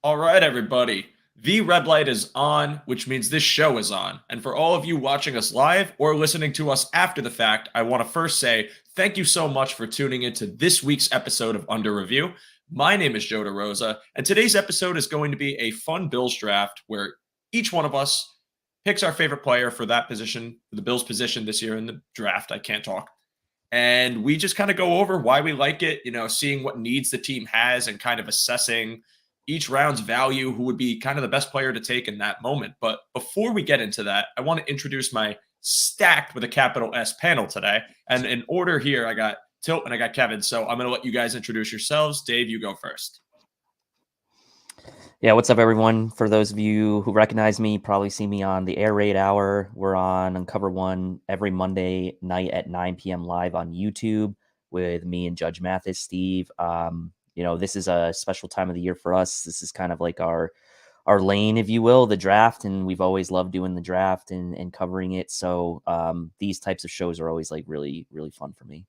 All right, everybody. The red light is on, which means this show is on. And for all of you watching us live or listening to us after the fact, I want to first say thank you so much for tuning into this week's episode of Under Review. My name is Joe DeRosa, and today's episode is going to be a fun Bills draft where each one of us picks our favorite player for that position, the Bills position this year in the draft. I can't talk. And we just kind of go over why we like it, seeing what needs the team has and kind of assessing each round's value, who would be kind of the best player to take in that moment. But before we get into that, I want to introduce my stacked with a capital S panel today. And in order here, I got Tilt and I got Kevin. So I'm going to let you guys introduce yourselves. Dave, you go first. Yeah, what's up, everyone? For those of you who recognize me, probably see me on the Air Raid Hour. We're on Uncover One every Monday night at 9 p.m. live on YouTube with me and Judge Mathis, Steve. This is a special time of the year for us. This is kind of like our lane, if you will, the draft, and we've always loved doing the draft and covering it. So these types of shows are always like really, really fun for me.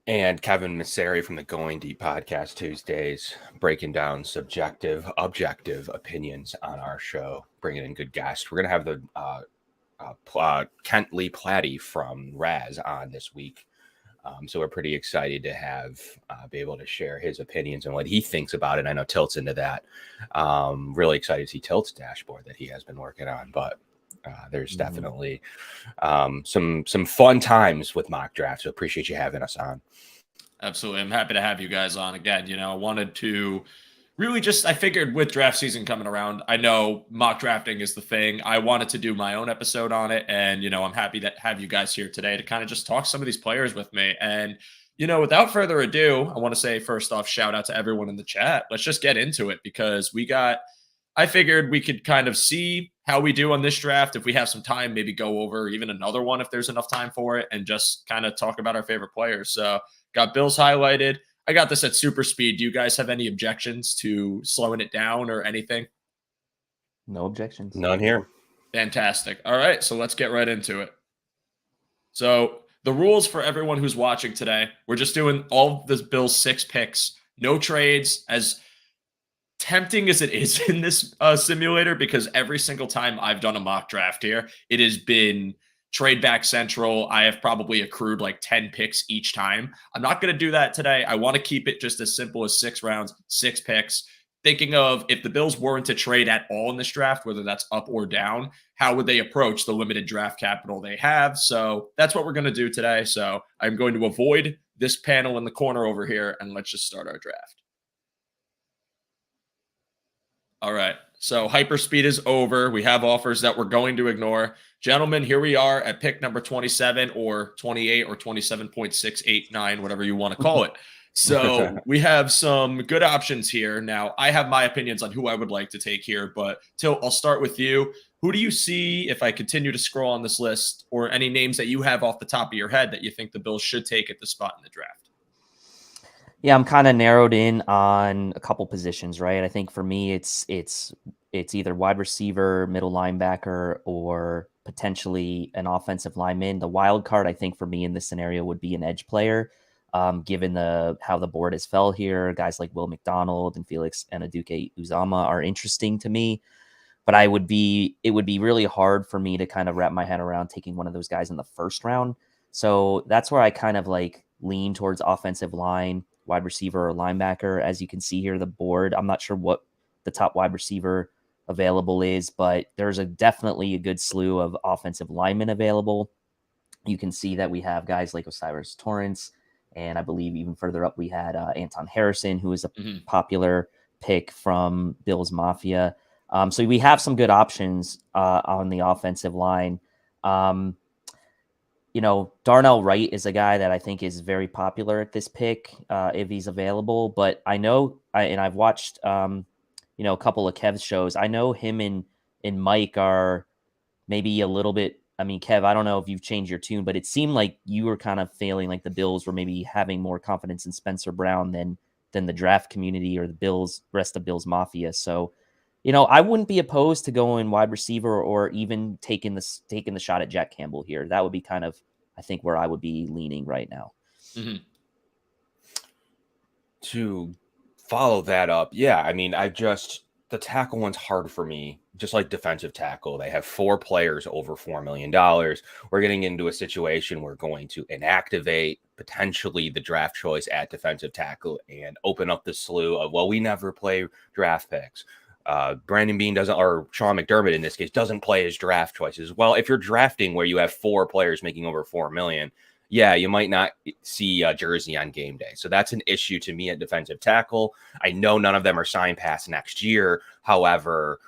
And Kevin Messeri from the Going Deep podcast Tuesdays, breaking down subjective, objective opinions on our show, bringing in good guests. We're going to have the Kent Lee Platty from Raz on this week. So we're pretty excited to have be able to share his opinions and what he thinks about it. I know Tilt's into that. Really excited to see Tilt's dashboard that he has been working on, but there's definitely some fun times with mock drafts. So appreciate you having us on. Absolutely. I'm happy to have you guys on again. I wanted to really I figured with draft season coming around, I know mock drafting is the thing. I wanted to do my own episode on it. And, I'm happy to have you guys here today to kind of just talk some of these players with me. And, without further ado, I want to say first off, shout out to everyone in the chat. Let's just get into it because I figured we could kind of see how we do on this draft. If we have some time, maybe go over even another one if there's enough time for it and just kind of talk about our favorite players. So got Bills highlighted. I got this at super speed. Do you guys have any objections to slowing it down or anything? No objections. None here. Fantastic. All right, so let's get right into it. So the rules for everyone who's watching today, we're just doing all the Bills' 6 picks, no trades, as tempting as it is in this simulator, because every single time I've done a mock draft here, it has been trade back central. I have probably accrued like 10 picks each time. I'm not going to do that today. I want to keep it just as simple as 6 rounds, 6 picks. Thinking of if the Bills weren't to trade at all in this draft, whether that's up or down, how would they approach the limited draft capital they have? So that's what we're going to do today. So I'm going to avoid this panel in the corner over here, and let's just start our draft. All right. So hyperspeed is over. We have offers that we're going to ignore. Gentlemen, here we are at pick number 27 or 28 or 27.689, whatever you want to call it. So we have some good options here. Now, I have my opinions on who I would like to take here, but Till, I'll start with you. Who do you see, if I continue to scroll on this list, or any names that you have off the top of your head that you think the Bills should take at the spot in the draft? Yeah, I'm kind of narrowed in on a couple positions, right? I think for me, it's either wide receiver, middle linebacker, or potentially an offensive lineman. The wild card, I think, for me in this scenario would be an edge player, given how the board has fell here. Guys like Will McDonald and Felix Anaduke Uzama are interesting to me, but it would be really hard for me to kind of wrap my head around taking one of those guys in the first round. So that's where I kind of like lean towards offensive line, wide receiver, or linebacker. As you can see here, the board, I'm not sure what the top wide receiver available is, but there's definitely a good slew of offensive linemen available. You can see that we have guys like Osiris Torrence, and I believe even further up we had Anton Harrison, who is a popular pick from Bills Mafia. So we have some good options on the offensive line. Darnell Wright is a guy that I think is very popular at this pick if he's available. But I know, and I've watched, a couple of Kev's shows. I know him and Mike are maybe a little bit. I mean, Kev, I don't know if you've changed your tune, but it seemed like you were kind of feeling like the Bills were maybe having more confidence in Spencer Brown than the draft community or the rest of Bills Mafia. So, I wouldn't be opposed to going wide receiver or even taking the shot at Jack Campbell here. That would be kind of, I think, where I would be leaning right now. To follow that up, yeah, I mean, the tackle one's hard for me, just like defensive tackle. They have 4 players over $4 million. We're getting into a situation we're going to inactivate potentially the draft choice at defensive tackle and open up the slew of, well, we never play draft picks. Brandon Beane doesn't, or Sean McDermott in this case, doesn't play his draft choices. Well, if you're drafting where you have 4 players making over $4 million, yeah, you might not see a jersey on game day. So that's an issue to me at defensive tackle. I know none of them are signed past next year. However,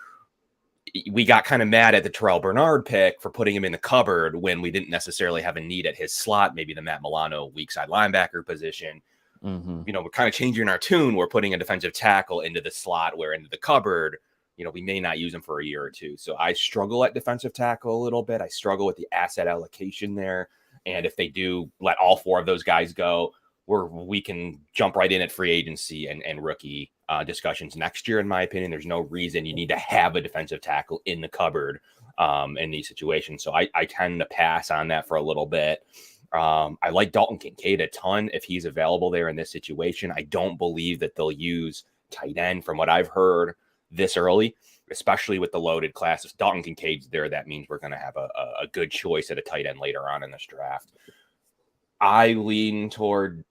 we got kind of mad at the Terrell Bernard pick for putting him in the cupboard when we didn't necessarily have a need at his slot, maybe the Matt Milano weak side linebacker position. Mm-hmm. You know, we're kind of changing our tune. We're putting a defensive tackle into the slot, where into the cupboard, you know, we may not use him for a year or two. So I struggle at defensive tackle a little bit. I struggle with the asset allocation there. And if they do let all 4 of those guys go, we can jump right in at free agency and rookie discussions next year. In my opinion, there's no reason you need to have a defensive tackle in the cupboard in these situations. So I tend to pass on that for a little bit. I like Dalton Kincaid a ton if he's available there in this situation. I don't believe that they'll use tight end from what I've heard this early, especially with the loaded class. If Dalton Kincaid's there, that means we're going to have a good choice at a tight end later on in this draft. I lean toward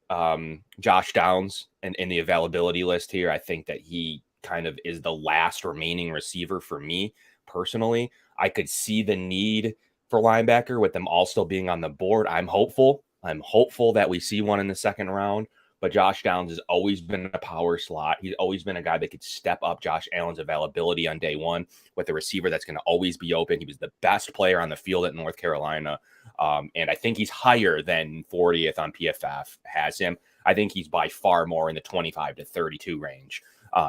Josh Downs in the availability list here. I think that he kind of is the last remaining receiver for me personally. I could see the need for linebacker with them all still being on the board. I'm hopeful that we see one in the second round. But Josh Downs has always been a power slot. He's always been a guy that could step up Josh Allen's availability on day one with a receiver that's going to always be open. He was the best player on the field at North Carolina. And I think he's higher than 40th on PFF has him. I think he's by far more in the 25 to 32 range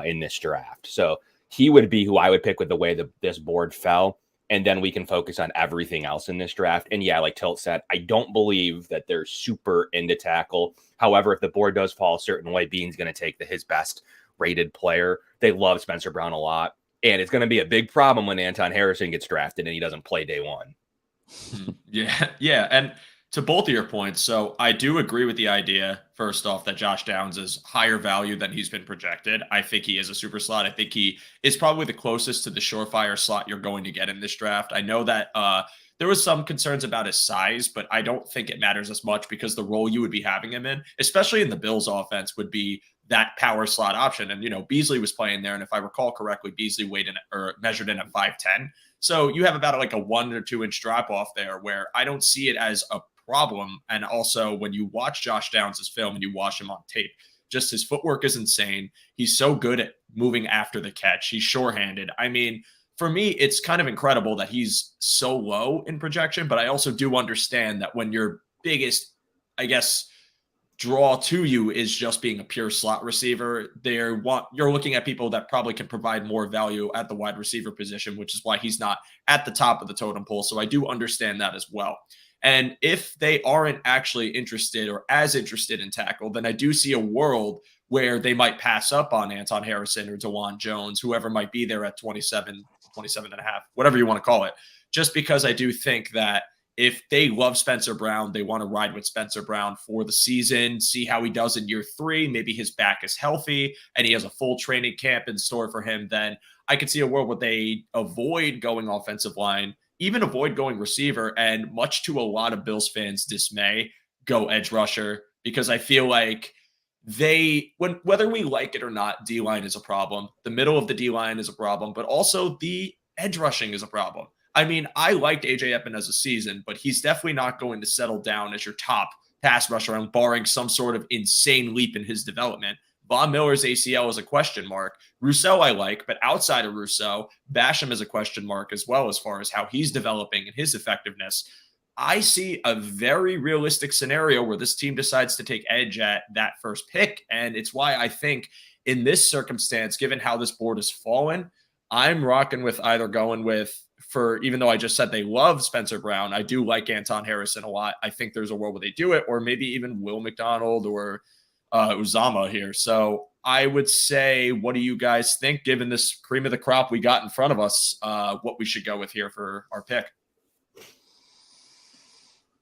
in this draft. So he would be who I would pick with the way this board fell. And then we can focus on everything else in this draft. And yeah, like Tilt said, I don't believe that they're super into tackle. However, if the board does fall a certain way, Beane's going to take his best rated player. They love Spencer Brown a lot. And it's going to be a big problem when Anton Harrison gets drafted and he doesn't play day one. Yeah. And to both of your points, so I do agree with the idea, first off, that Josh Downs is higher value than he's been projected. I think he is a super slot. I think he is probably the closest to the surefire slot you're going to get in this draft. I know that there was some concerns about his size, but I don't think it matters as much because the role you would be having him in, especially in the Bills offense, would be that power slot option. And, you know, Beasley was playing there. And if I recall correctly, Beasley weighed in or measured in at 5'10". So you have about like a 1 or 2 inch drop off there where I don't see it as a problem. And also when you watch Josh Downs' film and you watch him on tape, just his footwork is insane. He's so good at moving after the catch. He's sure-handed. I mean, for me, it's kind of incredible that he's so low in projection, but I also do understand that when your biggest, I guess, draw to you is just being a pure slot receiver, you're looking at people that probably can provide more value at the wide receiver position, which is why he's not at the top of the totem pole. So I do understand that as well. And if they aren't actually interested or as interested in tackle, then I do see a world where they might pass up on Anton Harrison or DeJuan Jones, whoever might be there at 27 and a half, whatever you want to call it, just because I do think that if they love Spencer Brown, they want to ride with Spencer Brown for the season, see how he does in year 3. Maybe his back is healthy and he has a full training camp in store for him. Then I could see a world where they avoid going offensive line, even avoid going receiver, and much to a lot of Bills fans' dismay, go edge rusher, because I feel like whether we like it or not, D-line is a problem. The middle of the D-line is a problem, but also the edge rushing is a problem. I mean, I liked A.J. Epinez a season, but he's definitely not going to settle down as your top pass rusher, and barring some sort of insane leap in his development. Von Miller's ACL is a question mark. Rousseau I like, but outside of Rousseau, Basham is a question mark as well as far as how he's developing and his effectiveness. I see a very realistic scenario where this team decides to take edge at that first pick, and it's why I think in this circumstance, given how this board has fallen, I'm rocking with either going with, even though I just said they love Spencer Brown, I do like Anton Harrison a lot. I think there's a world where they do it, or maybe even Will McDonald or Uzama here. So I would say, what do you guys think, given this cream of the crop we got in front of us, what we should go with here for our pick?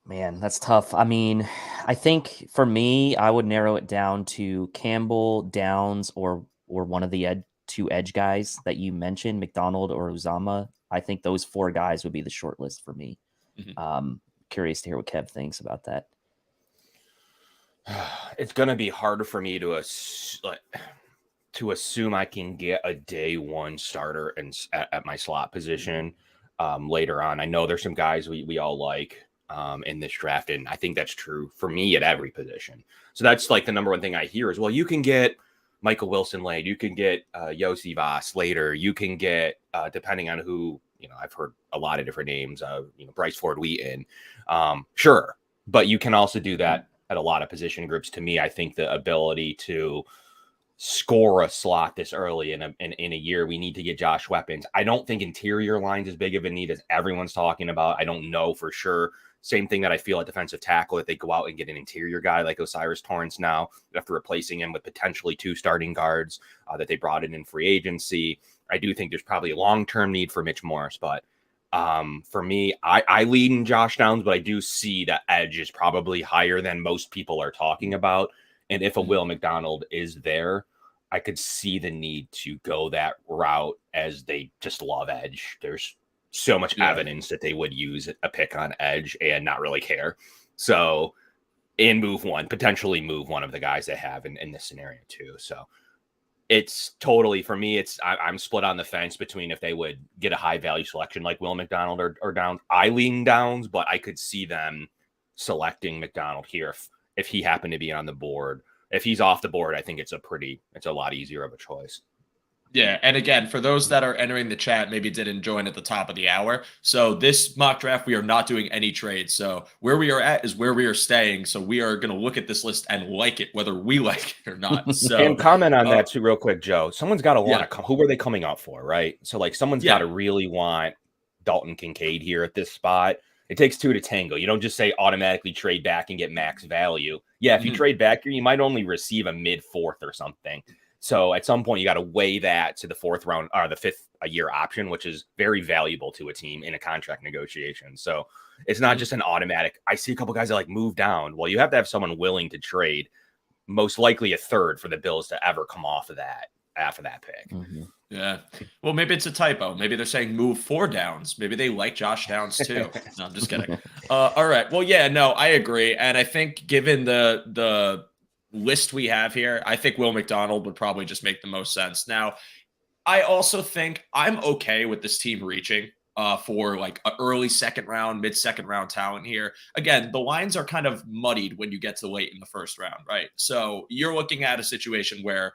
Man, that's tough. I mean, I think for me, I would narrow it down to Campbell, Downs, or one of the two edge guys that you mentioned, McDonald or Uzama. I think those 4 guys would be the short list for me. Curious to hear what Kev thinks about that. It's going to be harder for me to assume I can get a day one starter at my slot position later on. I know there's some guys we all like in this draft, and I think that's true for me at every position. So that's like the number one thing I hear is, well, you can get Michael Wilson late, you can get Yossi Voss later, you can get depending on who, I've heard a lot of different names, Bryce Ford Wheaton, sure, but you can also do that at a lot of position groups. To me, I think the ability to score a slot this early in a year, we need to get Josh Weapons. I don't think interior lines as big of a need as everyone's talking about. I don't know for sure. Same thing that I feel at defensive tackle, if they go out and get an interior guy like Osiris Torrence now, after replacing him with potentially 2 starting guards that they brought in free agency. I do think there's probably a long-term need for Mitch Morse, but for me, I lead in Josh Downs, but I do see that edge is probably higher than most people are talking about. And if a Will McDonald is there, I could see the need to go that route, as they just love edge. There's so much evidence that they would use a pick on edge and not really care. So potentially move one of the guys they have in this scenario too. So it's totally, for me, I'm split on the fence between if they would get a high value selection like Will McDonald or Downs. I lean Downs, but I could see them selecting McDonald here if he happened to be on the board. If he's off the board, I think it's a lot easier of a choice. Yeah, and again, for those that are entering the chat, maybe didn't join at the top of the hour. So this mock draft, we are not doing any trades. So where we are at is where we are staying. So we are going to look at this list and like it, whether we like it or not. So and comment on that too, real quick, Joe. Someone's got to want to who are they coming up for, right? So like someone's got to really want Dalton Kincaid here at this spot. It takes 2 to tango. You don't just say automatically trade back and get max value. Yeah, if you trade back here, you might only receive a mid-4th or something. So at some point, you got to weigh that to the 4th round or the 5th a year option, which is very valuable to a team in a contract negotiation. So it's not just an automatic. I see a couple guys that like move down. Well, you have to have someone willing to trade, most likely a 3rd for the Bills to ever come off of that after that pick. Yeah. Well, maybe it's a typo. Maybe they're saying move 4 Downs. Maybe they like Josh Downs too. No, I'm just kidding. All right. Well, yeah, no, I agree. And I think given the list we have here, I think Will McDonald would probably just make the most sense. Now, I also think I'm okay with this team reaching for like an early 2nd round, mid-2nd round talent here. Again, the lines are kind of muddied when you get to late in the 1st round, right? So you're looking at a situation where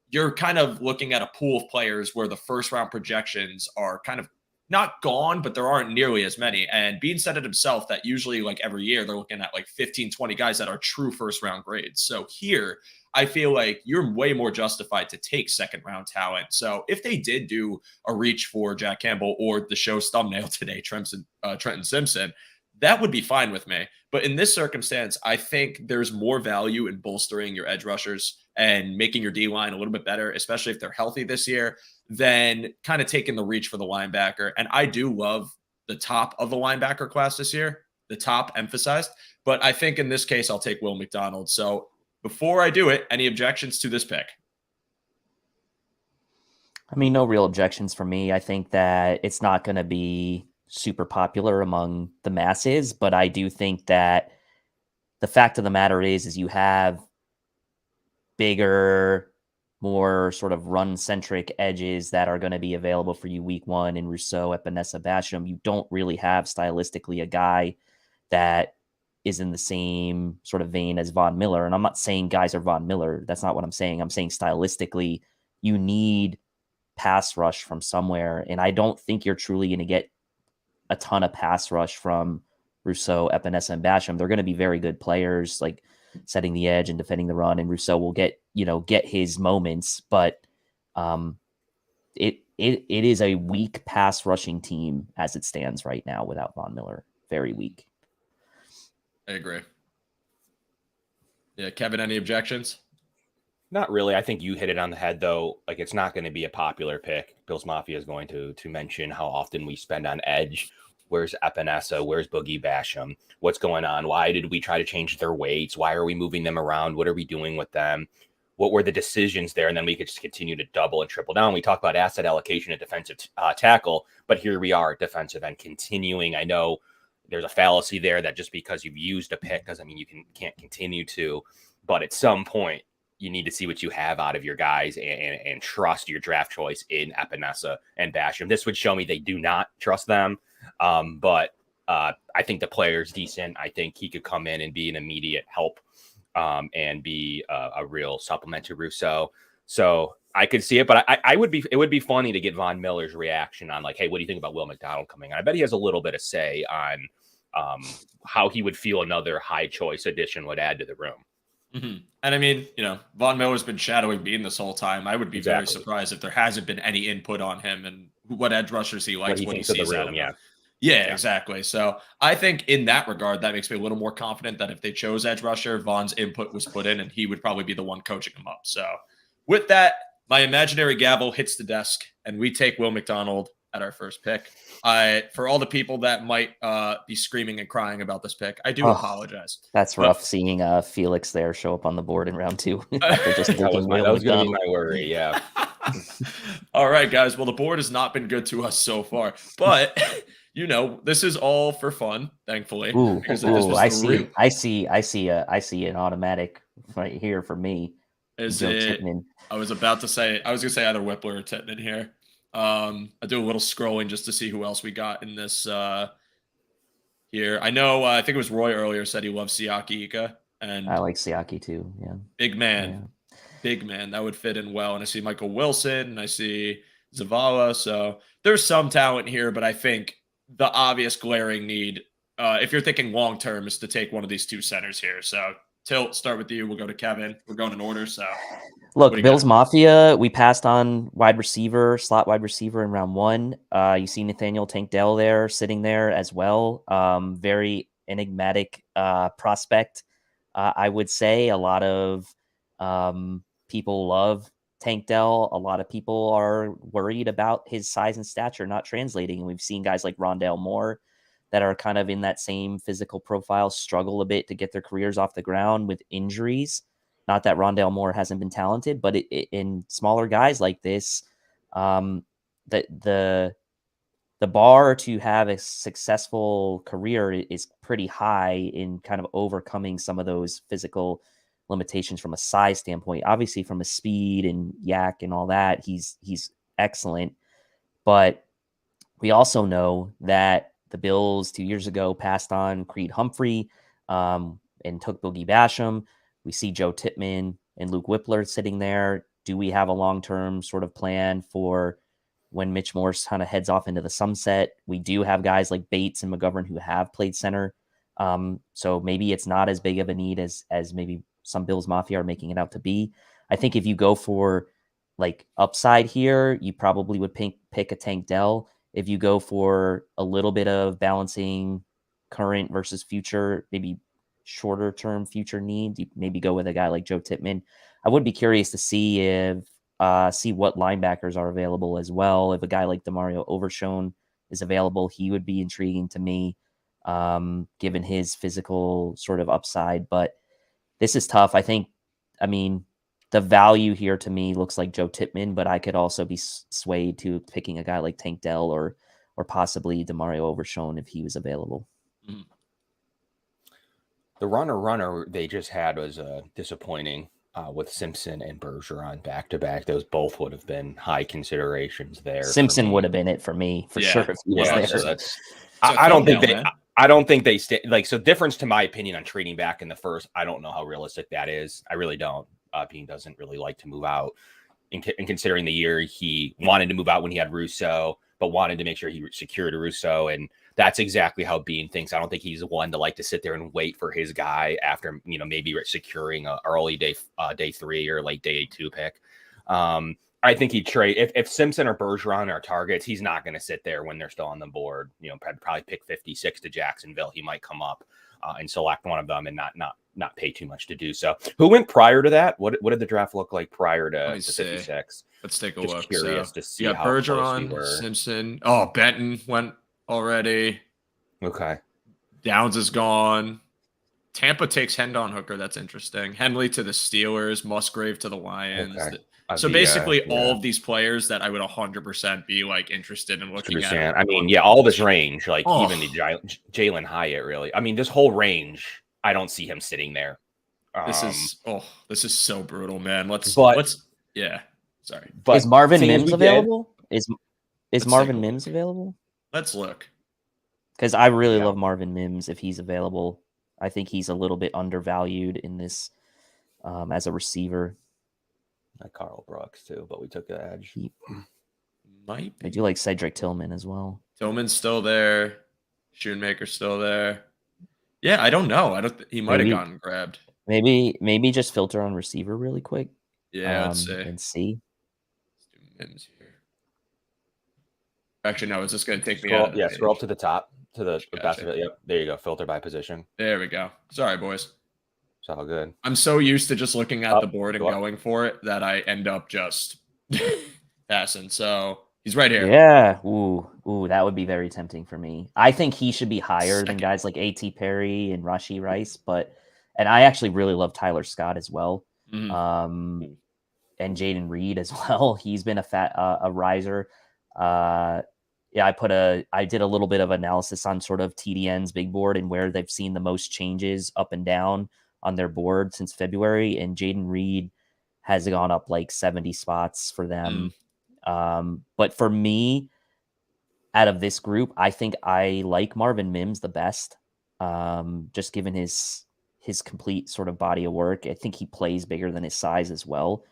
you're kind of looking at a pool of players where the 1st round projections are kind of not gone, but there aren't nearly as many. And Bean said it himself that usually like every year they're looking at like 15, 20 guys that are true 1st round grades. So here, I feel like you're way more justified to take 2nd round talent. So if they did do a reach for Jack Campbell or the show's thumbnail today, Trenton Simpson, that would be fine with me. But in this circumstance, I think there's more value in bolstering your edge rushers and making your D-line a little bit better, especially if they're healthy this year, than kind of taking the reach for the linebacker. And I do love the top of the linebacker class this year, the top emphasized. But I think in this case, I'll take Will McDonald. So before I do it, any objections to this pick? I mean, no real objections for me. I think that it's not going to be super popular among the masses, but I do think that the fact of the matter is you have bigger, more sort of run-centric edges that are going to be available for you week 1 in Rousseau, Epinesa, Basham. You don't really have stylistically a guy that is in the same sort of vein as Von Miller. And I'm not saying guys are Von Miller. That's not what I'm saying. I'm saying stylistically, you need pass rush from somewhere. And I don't think you're truly going to get a ton of pass rush from Rousseau, Epinesa, and Basham. They're going to be very good players, like setting the edge and defending the run. And Rousseau will get his moments, but it is a weak pass rushing team as it stands right now without Von Miller. Very weak. I agree. Yeah, Kevin, any objections? Not really. I think you hit it on the head, though. Like, it's not going to be a popular pick. Bills Mafia is going to mention how often we spend on edge. Where's Epinesa? Where's Boogie Basham? What's going on? Why did we try to change their weights? Why are we moving them around? What are we doing with them? What were the decisions there? And then we could just continue to double and triple down. We talk about asset allocation at defensive tackle, but here we are at defensive end continuing. I know there's a fallacy there that just because you've used a pick doesn't mean you can't continue to, but at some point you need to see what you have out of your guys and trust your draft choice in Epinesa and Basham. This would show me they do not trust them. But I think the player's decent. I think he could come in and be an immediate help and be a real supplement to Rousseau. So I could see it, but it would be funny to get Von Miller's reaction on like, hey, what do you think about Will McDonald coming on? I bet he has a little bit of say on how he would feel another high choice addition would add to the room. Mm-hmm. And I mean, Von Miller's been shadowing Bean this whole time. I would be very surprised if there hasn't been any input on him and what edge rushers he likes, what he sees out of him. Yeah, exactly. So I think in that regard, that makes me a little more confident that if they chose edge rusher, Von's input was put in and he would probably be the one coaching him up. So with that, my imaginary gavel hits the desk and we take Will McDonald at our first pick. For all the people that might be screaming and crying about this pick, I do apologize. That's rough seeing Felix there show up on the board in round 2. After just that was going to be my worry, yeah. All right, guys. Well, the board has not been good to us so far, but this is all for fun, thankfully. I see an automatic right here for me. Is it? Tittman. I was going to say either Whippler or Tittman here. I do a little scrolling just to see who else we got in this here. I know I think it was Roy earlier said he loves Siaki Ika, and I like Siaki too. Yeah, big man that would fit in well. And I see Michael Wilson and I see Zavala, so there's some talent here, but I think the obvious glaring need, if you're thinking long term, is to take one of these two centers here. So Tilt, start with you. We'll go to Kevin. We're going in order. So look, Bills Mafia, we passed on slot wide receiver in round 1. You see Nathaniel Tank Dell there, sitting there as well. Very enigmatic prospect. I would say a lot of people love Tank Dell. A lot of people are worried about his size and stature not translating. And we've seen guys like Rondale Moore that are kind of in that same physical profile struggle a bit to get their careers off the ground with injuries. Not that Rondale Moore hasn't been talented, but in smaller guys like this, the bar to have a successful career is pretty high in kind of overcoming some of those physical limitations from a size standpoint. Obviously, from a speed and yak and all that, he's excellent. But we also know that the Bills 2 years ago passed on Creed Humphrey and took Boogie Basham. We see Joe Tittman and Luke Whippler sitting there. Do we have a long-term sort of plan for when Mitch Morse kind of heads off into the sunset? We do have guys like Bates and McGovern who have played center. So maybe it's not as big of a need as maybe some Bills Mafia are making it out to be. I think if you go for like upside here, you probably would pick a Tank Dell. If you go for a little bit of balancing current versus future, maybe shorter term future needs, you maybe go with a guy like Joe Tittman. I would be curious to see what linebackers are available as well. If a guy like Demario Overshone is available, he would be intriguing to me, given his physical sort of upside. But this is tough. The value here to me looks like Joe Tittman, but I could also be swayed to picking a guy like Tank Dell or possibly Demario Overshone if he was available. Mm-hmm. The runner they just had was disappointing with Simpson and Bergeron back-to-back. Those both would have been high considerations there. Simpson would have been it for me, for sure. If he was there. So I don't think they stay so difference to my opinion on trading back in the first. I don't know how realistic that is. I really don't. Bean doesn't really like to move out in considering the year he wanted to move out when he had Rousseau, but wanted to make sure he secured Rousseau. And that's exactly how Bean thinks. I don't think he's one to like to sit there and wait for his guy after, maybe securing a early day 3 or late day 2 pick. I think he'd trade if Simpson or Bergeron are targets. He's not going to sit there when they're still on the board. Probably pick 56 to Jacksonville. He might come up and select one of them and not pay too much to do so. Who went prior to that? What did the draft look like prior to 56? Let's take a look. Curious to see how Bergeron, Simpson. Oh, Benton went already. Okay. Downs is gone. Tampa takes Hendon Hooker. That's interesting. Henley to the Steelers. Musgrave to the Lions. Okay. So The basically, all yeah. of these players that I would 100% be like interested in looking at. I mean, yeah, all of his range, like Oh. even the Jalen Hyatt, really. I mean, this whole range, I don't see him sitting there. This is so brutal, man. Let's yeah. Sorry. But is Marvin seeing as Mims we did- available? Is Let's Marvin take a Mims look. available? Let's look. Because I really Yeah. love Marvin Mims if he's available. I think he's a little bit undervalued in this as a receiver. Like Carl Brooks too, but we took the edge. Might I be. do like Cedric Tillman as well. Tillman's still there. Shoemaker's still there. Yeah, I don't know. He might have gotten grabbed. Maybe just filter on receiver really quick. Yeah, let's see. And see. Let's do Mims here. Actually, no, it's just going to take me Scroll, out of the page. scroll up to the top to the Gotcha. best of it. Yep, there you go. Filter by position. There we go. Sorry, boys. It's all good. I'm so used to just looking at the board and go up. going for it that I end up just passing. So he's right here. Yeah. Ooh, that would be very tempting for me. I think he should be higher than guys like A.T. Perry and Rashee Rice, and I actually really love Tyler Scott as well. Mhm. And Jaden Reed as well. He's been a riser. Yeah, I did a little bit of analysis on sort of TDN's big board and where they've seen the most changes up and down on their board since February. And Jaden Reed has gone up like 70 spots for them. But for me, out of this group, I think I like Marvin Mims the best. Just given his complete sort of body of work. I think he plays bigger than his size as well.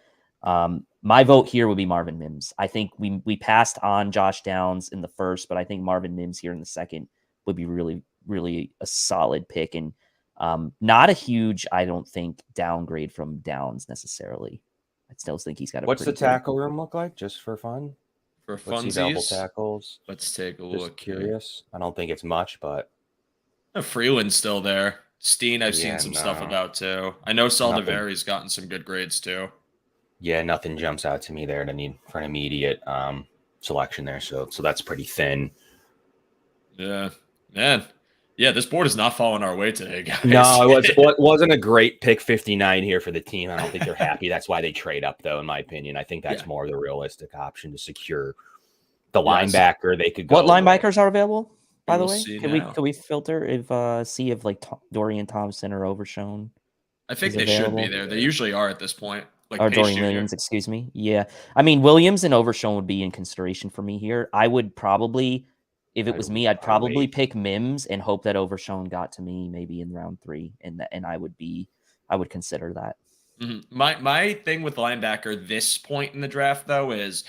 My vote here would be Marvin Mims. I think we passed on Josh Downs in the first, but I think Marvin Mims here in the second would be really, really a solid pick, and not a huge, I don't think, downgrade from Downs necessarily. I still think he's got a What's the pretty tackle room look like, just for fun? For What's the available funsies, tackles? let's take a Just look. curious. I don't think it's much, but Freeland's still there. Steen, I've Yeah, seen some stuff no. about too. I know Nothing. Saldiveri's gotten some good grades too. yeah, nothing jumps out to me there to need for an immediate selection there. So that's pretty thin. Yeah, man. Yeah, this board is not falling our way today, guys. No, it wasn't a great pick 59 here for the team. I don't think they're happy. That's why they trade up, though, in my opinion. I think that's more the realistic option to secure the linebacker. They could go. What linebackers are available, by the We'll way? see Can now. we filter see if like Dorian Thompson or Overshown? I think He's they should be available. there. They usually are at this point. Like Or Pace Dorian Jr. Williams, excuse me. Yeah. I mean, Williams and Overshown would be in consideration for me here. I would probably, if it was me, I'd probably pick Mims and hope that Overshown got to me maybe in round 3. And I would consider that. Mm-hmm. My thing with linebacker this point in the draft, though, is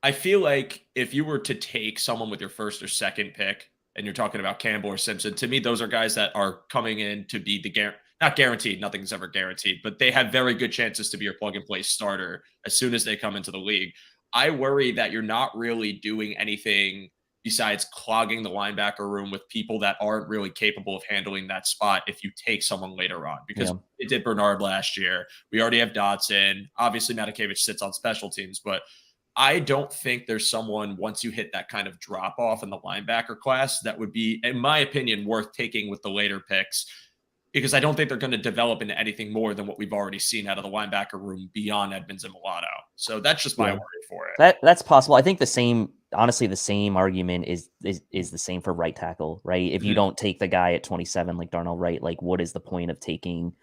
I feel like if you were to take someone with your first or second pick, and you're talking about Campbell or Simpson, to me, those are guys that are coming in to be not guaranteed. Nothing's ever guaranteed, but they have very good chances to be your plug and play starter as soon as they come into the league. I worry that you're not really doing anything besides clogging the linebacker room with people that aren't really capable of handling that spot if you take someone later on, because it did Bernard last year. We already have Dotson. Obviously, Matakevich sits on special teams, but I don't think there's someone, once you hit that kind of drop off in the linebacker class, that would be, in my opinion, worth taking with the later picks, because I don't think they're going to develop into anything more than what we've already seen out of the linebacker room beyond Edmonds and Mulatto. So that's just my worry for it. That's possible. I think the same argument is the same for right tackle, right? If you don't take the guy at 27, like Darnell Wright, like what is the point of taking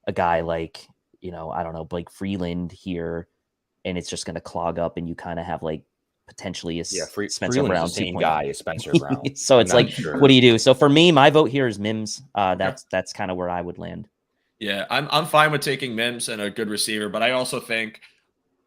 a guy like, I don't know, Blake Freeland here, and it's just going to clog up and you kind of have like potentially Spencer Brown, the same guy as Spencer Brown. So it's like, what do you do? So for me, my vote here is Mims. That's kind of where I would land. Yeah, I'm fine with taking Mims and a good receiver, but I also think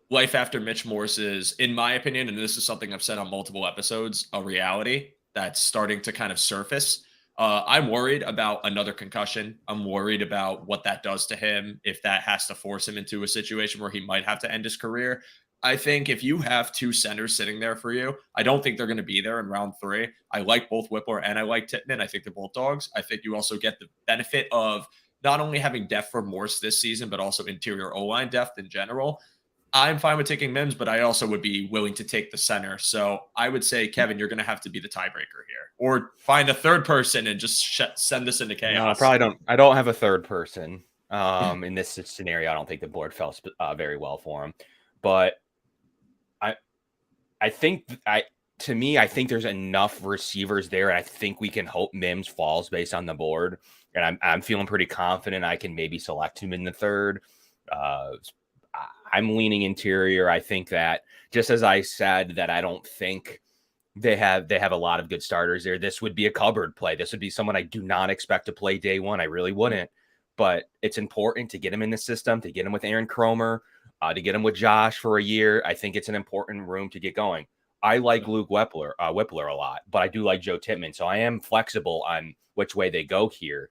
life after Mitch Morse is, in my opinion, and this is something I've said on multiple episodes, a reality that's starting to kind of surface. I'm worried about another concussion. I'm worried about what that does to him, if that has to force him into a situation where he might have to end his career. I think if you have two centers sitting there for you, I don't think they're going to be there in round 3. I like both Whippler and I like Tittman. I think they're both dogs. I think you also get the benefit of not only having depth for Morse this season, but also interior O-line depth in general. I'm fine with taking Mims, but I also would be willing to take the center. So I would say, Kevin, you're going to have to be the tiebreaker here, or find a third person and just send this into chaos. No, I probably don't. I don't have a third person. In this scenario, I don't think the board fell very well for him. But I think to me, I think there's enough receivers there, and I think we can hope Mims falls based on the board. And I'm feeling pretty confident I can maybe select him in the third. I'm leaning interior. I think that, just as I said, that I don't think they have a lot of good starters there. This would be a cupboard play. This would be someone I do not expect to play day one. I really wouldn't. But it's important to get him in the system, to get him with Aaron Cromer, to get him with Josh for a year. I think it's an important room to get going. I like Luke Whippler a lot, but I do like Joe Tippmann. So I am flexible on which way they go here.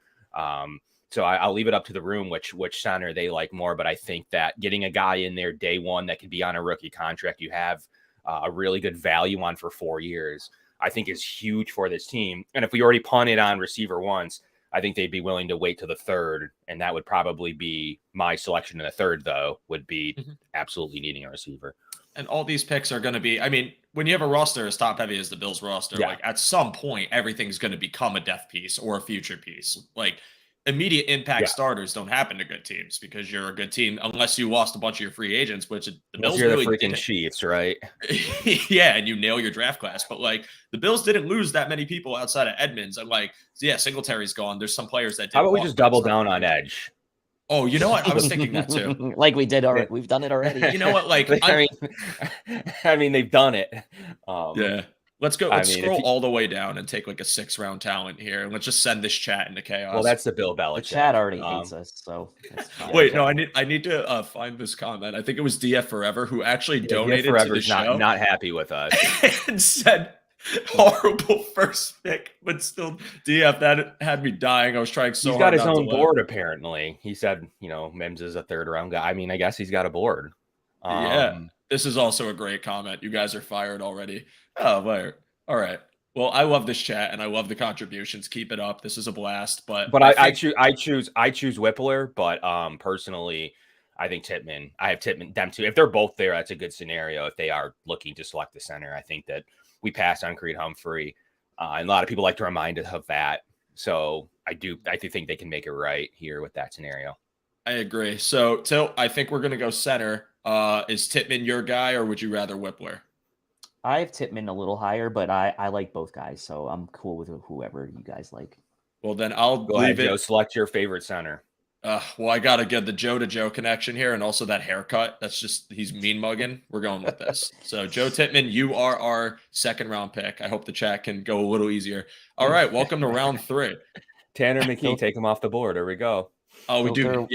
So I'll leave it up to the room which center they like more. But I think that getting a guy in there day one that could be on a rookie contract, you have a really good value on for 4 years, I think is huge for this team. And if we already punted on receiver once, I think they'd be willing to wait to the third. And that would probably be my selection in the third, though, would be absolutely needing a receiver. And all these picks are going to be, I mean, when you have a roster as top heavy as the Bills roster, like at some point, everything's going to become a depth piece or a future piece. Like, immediate impact starters don't happen to good teams because you're a good team unless you lost a bunch of your free agents, which the Bills you're really the freaking didn't. Chiefs, right? Yeah, and you nail your draft class. But like the Bills didn't lose that many people outside of Edmonds. And like, yeah, Singletary's gone. There's some players that did. How about we just double down on edge? Oh, you know what? I was thinking that too. Like we did already. We've done it already. You know what? Like, I mean, they've done it. Yeah. Let's go. Let's scroll all the way down and take like a 6-round talent here, and let's just send this chat into chaos. Well, that's the Bill Belichick. The chat already hates us, so. Wait, no, I need to find this comment. I think it was DF Forever who actually donated to the show. Not happy with us and said horrible first pick, but still DF. That had me dying. I was trying so hard. He's got his own board apparently. He said, Mims is a third round guy. I mean, I guess he's got a board. Yeah. This is also a great comment. You guys are fired already. Oh, wait. All right. Well, I love this chat and I love the contributions. Keep it up. This is a blast. But I choose Whippler. But personally, I think Tippmann. I have Tippmann. Them too. If they're both there, that's a good scenario. If they are looking to select the center, I think that we passed on Creed Humphrey, and a lot of people like to remind us of that. So I do think they can make it right here with that scenario. I agree. So Tilt, I think we're gonna go center. Is Tippmann your guy, or would you rather Whippler? I have Tippmann a little higher, but I like both guys, so I'm cool with whoever you guys like. Well, then I'll go ahead, Joe. Select your favorite center. Well, I gotta get the Joe to Joe connection here, and also that haircut. That's just he's mean mugging. We're going with this. So Joe Tippmann, you are our 2nd round pick. I hope the chat can go a little easier. All right, welcome to round 3. Tanner McKee, take him off the board. There we go. Oh, we do.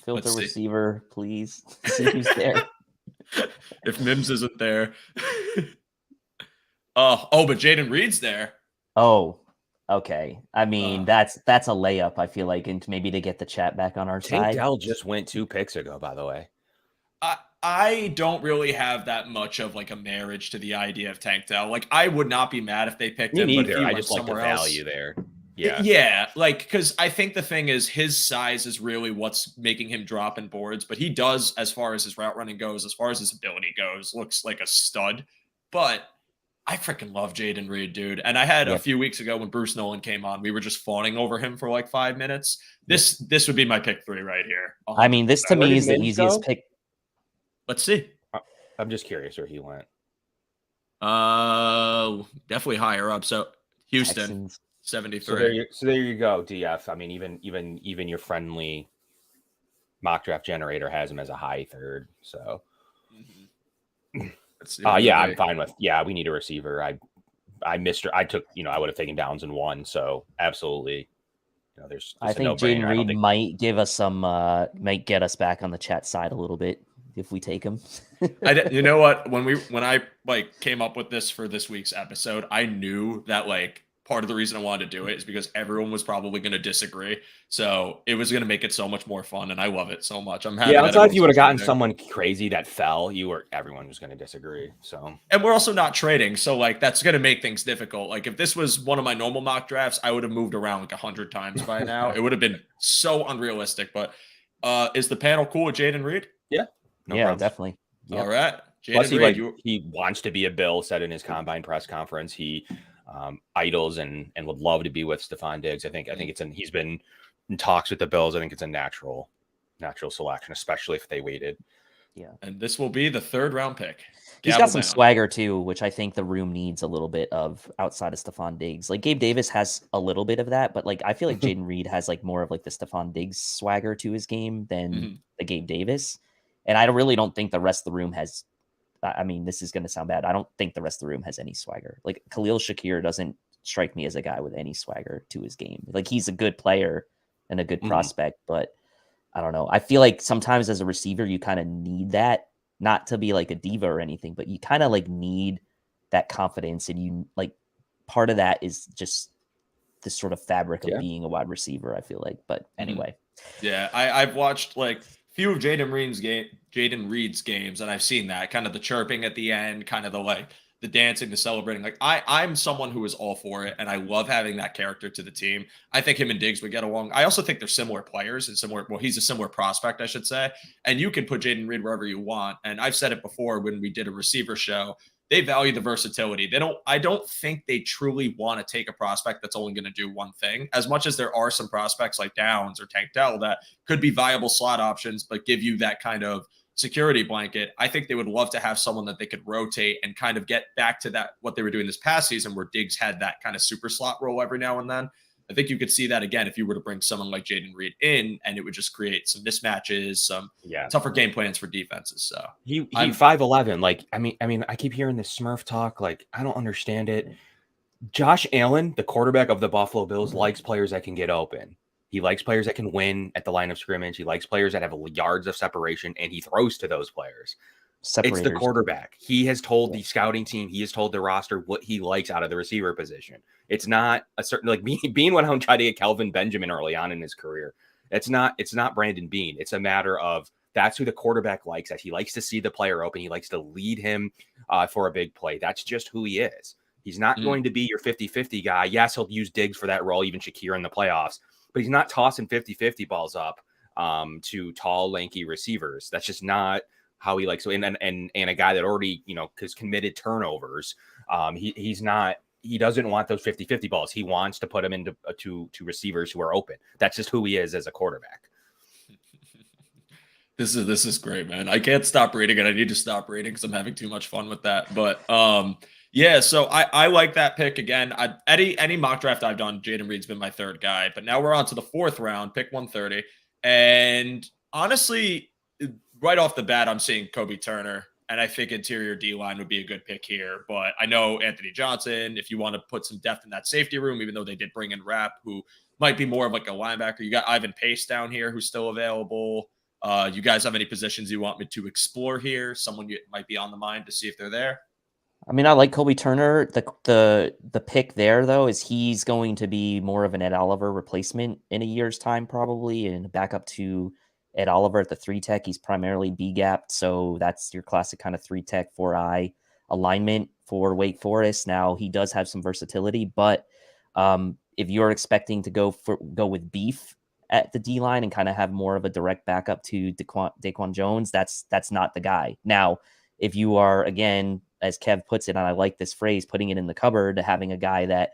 Filter receiver, please. See who's there. If Mims isn't there. But Jaden Reed's there. Oh, okay. I mean, that's a layup, I feel like, and maybe to get the chat back on our side. Tank Dell just went 2 picks ago, by the way. I don't really have that much of like a marriage to the idea of Tank Dell. Like, I would not be mad if they picked him. Neither. But I just like the value there. Yeah. Like, because I think the thing is his size is really what's making him drop in boards. But he does, as far as his route running goes, as far as his ability goes, looks like a stud. But I freaking love Jaden Reed, dude. And I had a few weeks ago when Bruce Nolan came on, we were just fawning over him for like 5 minutes. This would be my pick 3 right here. I mean, this to me is the easiest pick. Let's see. I'm just curious where he went. Definitely higher up. So Houston. Texans. 73. So there you go, DF. I mean, even your friendly mock draft generator has him as a high 3rd. So, I'm fine with. Yeah, we need a receiver. I missed her. I took. I would have taken Downs and 1. So absolutely. There's I think Jaden Reed might give us some. Might get us back on the chat side a little bit if we take him. You know what? When I like came up with this for this week's episode, I knew that like. Part of the reason I wanted to do it is because everyone was probably going to disagree. So it was going to make it so much more fun. And I love it so much. I'm happy. Yeah, outside if you would have gotten someone crazy that fell, everyone was going to disagree. So, and we're also not trading. So like, that's going to make things difficult. Like if this was one of my normal mock drafts, I would have moved around like 100 times by now. It would have been so unrealistic, but is the panel cool with Jaden Reed? Yeah. No Yeah, problems. definitely. All right. Plus, Jaden Reed, he wants to be a Bill. Said in his combine press conference, he idols and would love to be with Stephon Diggs. I think he's been in talks with the Bills. I think it's a natural selection, especially if they waited. Yeah. and this will be the 3rd round pick. He's Gavel got some down. swagger too, which I think the room needs a little bit of outside of Stephon Diggs. Like Gabe Davis has a little bit of that, but like I feel like Jaden Reed has like more of like the Stephon Diggs swagger to his game than the Gabe Davis. And I really don't think the rest of the room has. I mean, this is going to sound bad. I don't think the rest of the room has any swagger. Like Khalil Shakir doesn't strike me as a guy with any swagger to his game. Like he's a good player and a good prospect, but I don't know. I feel like sometimes as a receiver, you kind of need that, not to be like a diva or anything, but you kind of like need that confidence. And you like part of that is just this sort of fabric of being a wide receiver, I feel like. But anyway. Yeah, I've watched like few of Jaden Reed's games, and I've seen that kind of the chirping at the end, kind of the like the dancing, the celebrating. Like I'm someone who is all for it, and I love having that character to the team. I think him and Diggs would get along. I also think they're similar players and similar. Well, he's a similar prospect, I should say. And you can put Jaden Reed wherever you want. And I've said it before when we did a receiver show. They value the versatility. I don't think they truly want to take a prospect that's only going to do one thing. As much as there are some prospects like Downs or Tank Dell that could be viable slot options, but give you that kind of security blanket. I think they would love to have someone that they could rotate and kind of get back to that, what they were doing this past season, where Diggs had that kind of super slot role every now and then. I think you could see that again if you were to bring someone like Jaden Reed in, and it would just create some mismatches, some tougher game plans for defenses. So he 5'11". Like I mean, I keep hearing this Smurf talk. Like I don't understand it. Josh Allen, the quarterback of the Buffalo Bills, likes players that can get open. He likes players that can win at the line of scrimmage. He likes players that have yards of separation, and he throws to those players. It's the quarterback. He has told the scouting team, he has told the roster what he likes out of the receiver position. It's not a certain, like Bean went out and tried to get Kelvin Benjamin early on in his career. It's not Brandon Bean. It's a matter of that's who the quarterback likes. That he likes to see the player open. He likes to lead him for a big play. That's just who he is. He's not going to be your 50-50 guy. Yes, he'll use Diggs for that role, even Shakir in the playoffs, but he's not tossing 50-50 balls up to tall, lanky receivers. That's just not how he likes to, and a guy that already, has committed turnovers. He doesn't want those 50-50 balls. He wants to put them into to receivers who are open. That's just who he is as a quarterback. This is great, man. I can't stop reading it. I need to stop reading because I'm having too much fun with that. But yeah, so I like that pick again. Any mock draft I've done, Jaden Reed's been my 3rd guy. But now we're on to the 4th round, pick 130. And honestly, right off the bat, I'm seeing Kobe Turner, and I think interior D-line would be a good pick here. But I know Anthony Johnson, if you want to put some depth in that safety room, even though they did bring in Rapp, who might be more of like a linebacker. You got Ivan Pace down here, who's still available. You guys have any positions you want me to explore here? Someone you might be on the mind to see if they're there? I mean, I like Kobe Turner. The pick there, though, is he's going to be more of an Ed Oliver replacement in a year's time, probably, and back up to Ed Oliver at the 3 tech. He's primarily B-gapped, so that's your classic kind of 3 tech, 4-eye alignment for Wake Forest. Now, he does have some versatility, but if you're expecting to go with beef at the D-line and kind of have more of a direct backup to Daquan Jones, that's not the guy. Now, if you are, again, as Kev puts it, and I like this phrase, putting it in the cupboard, having a guy that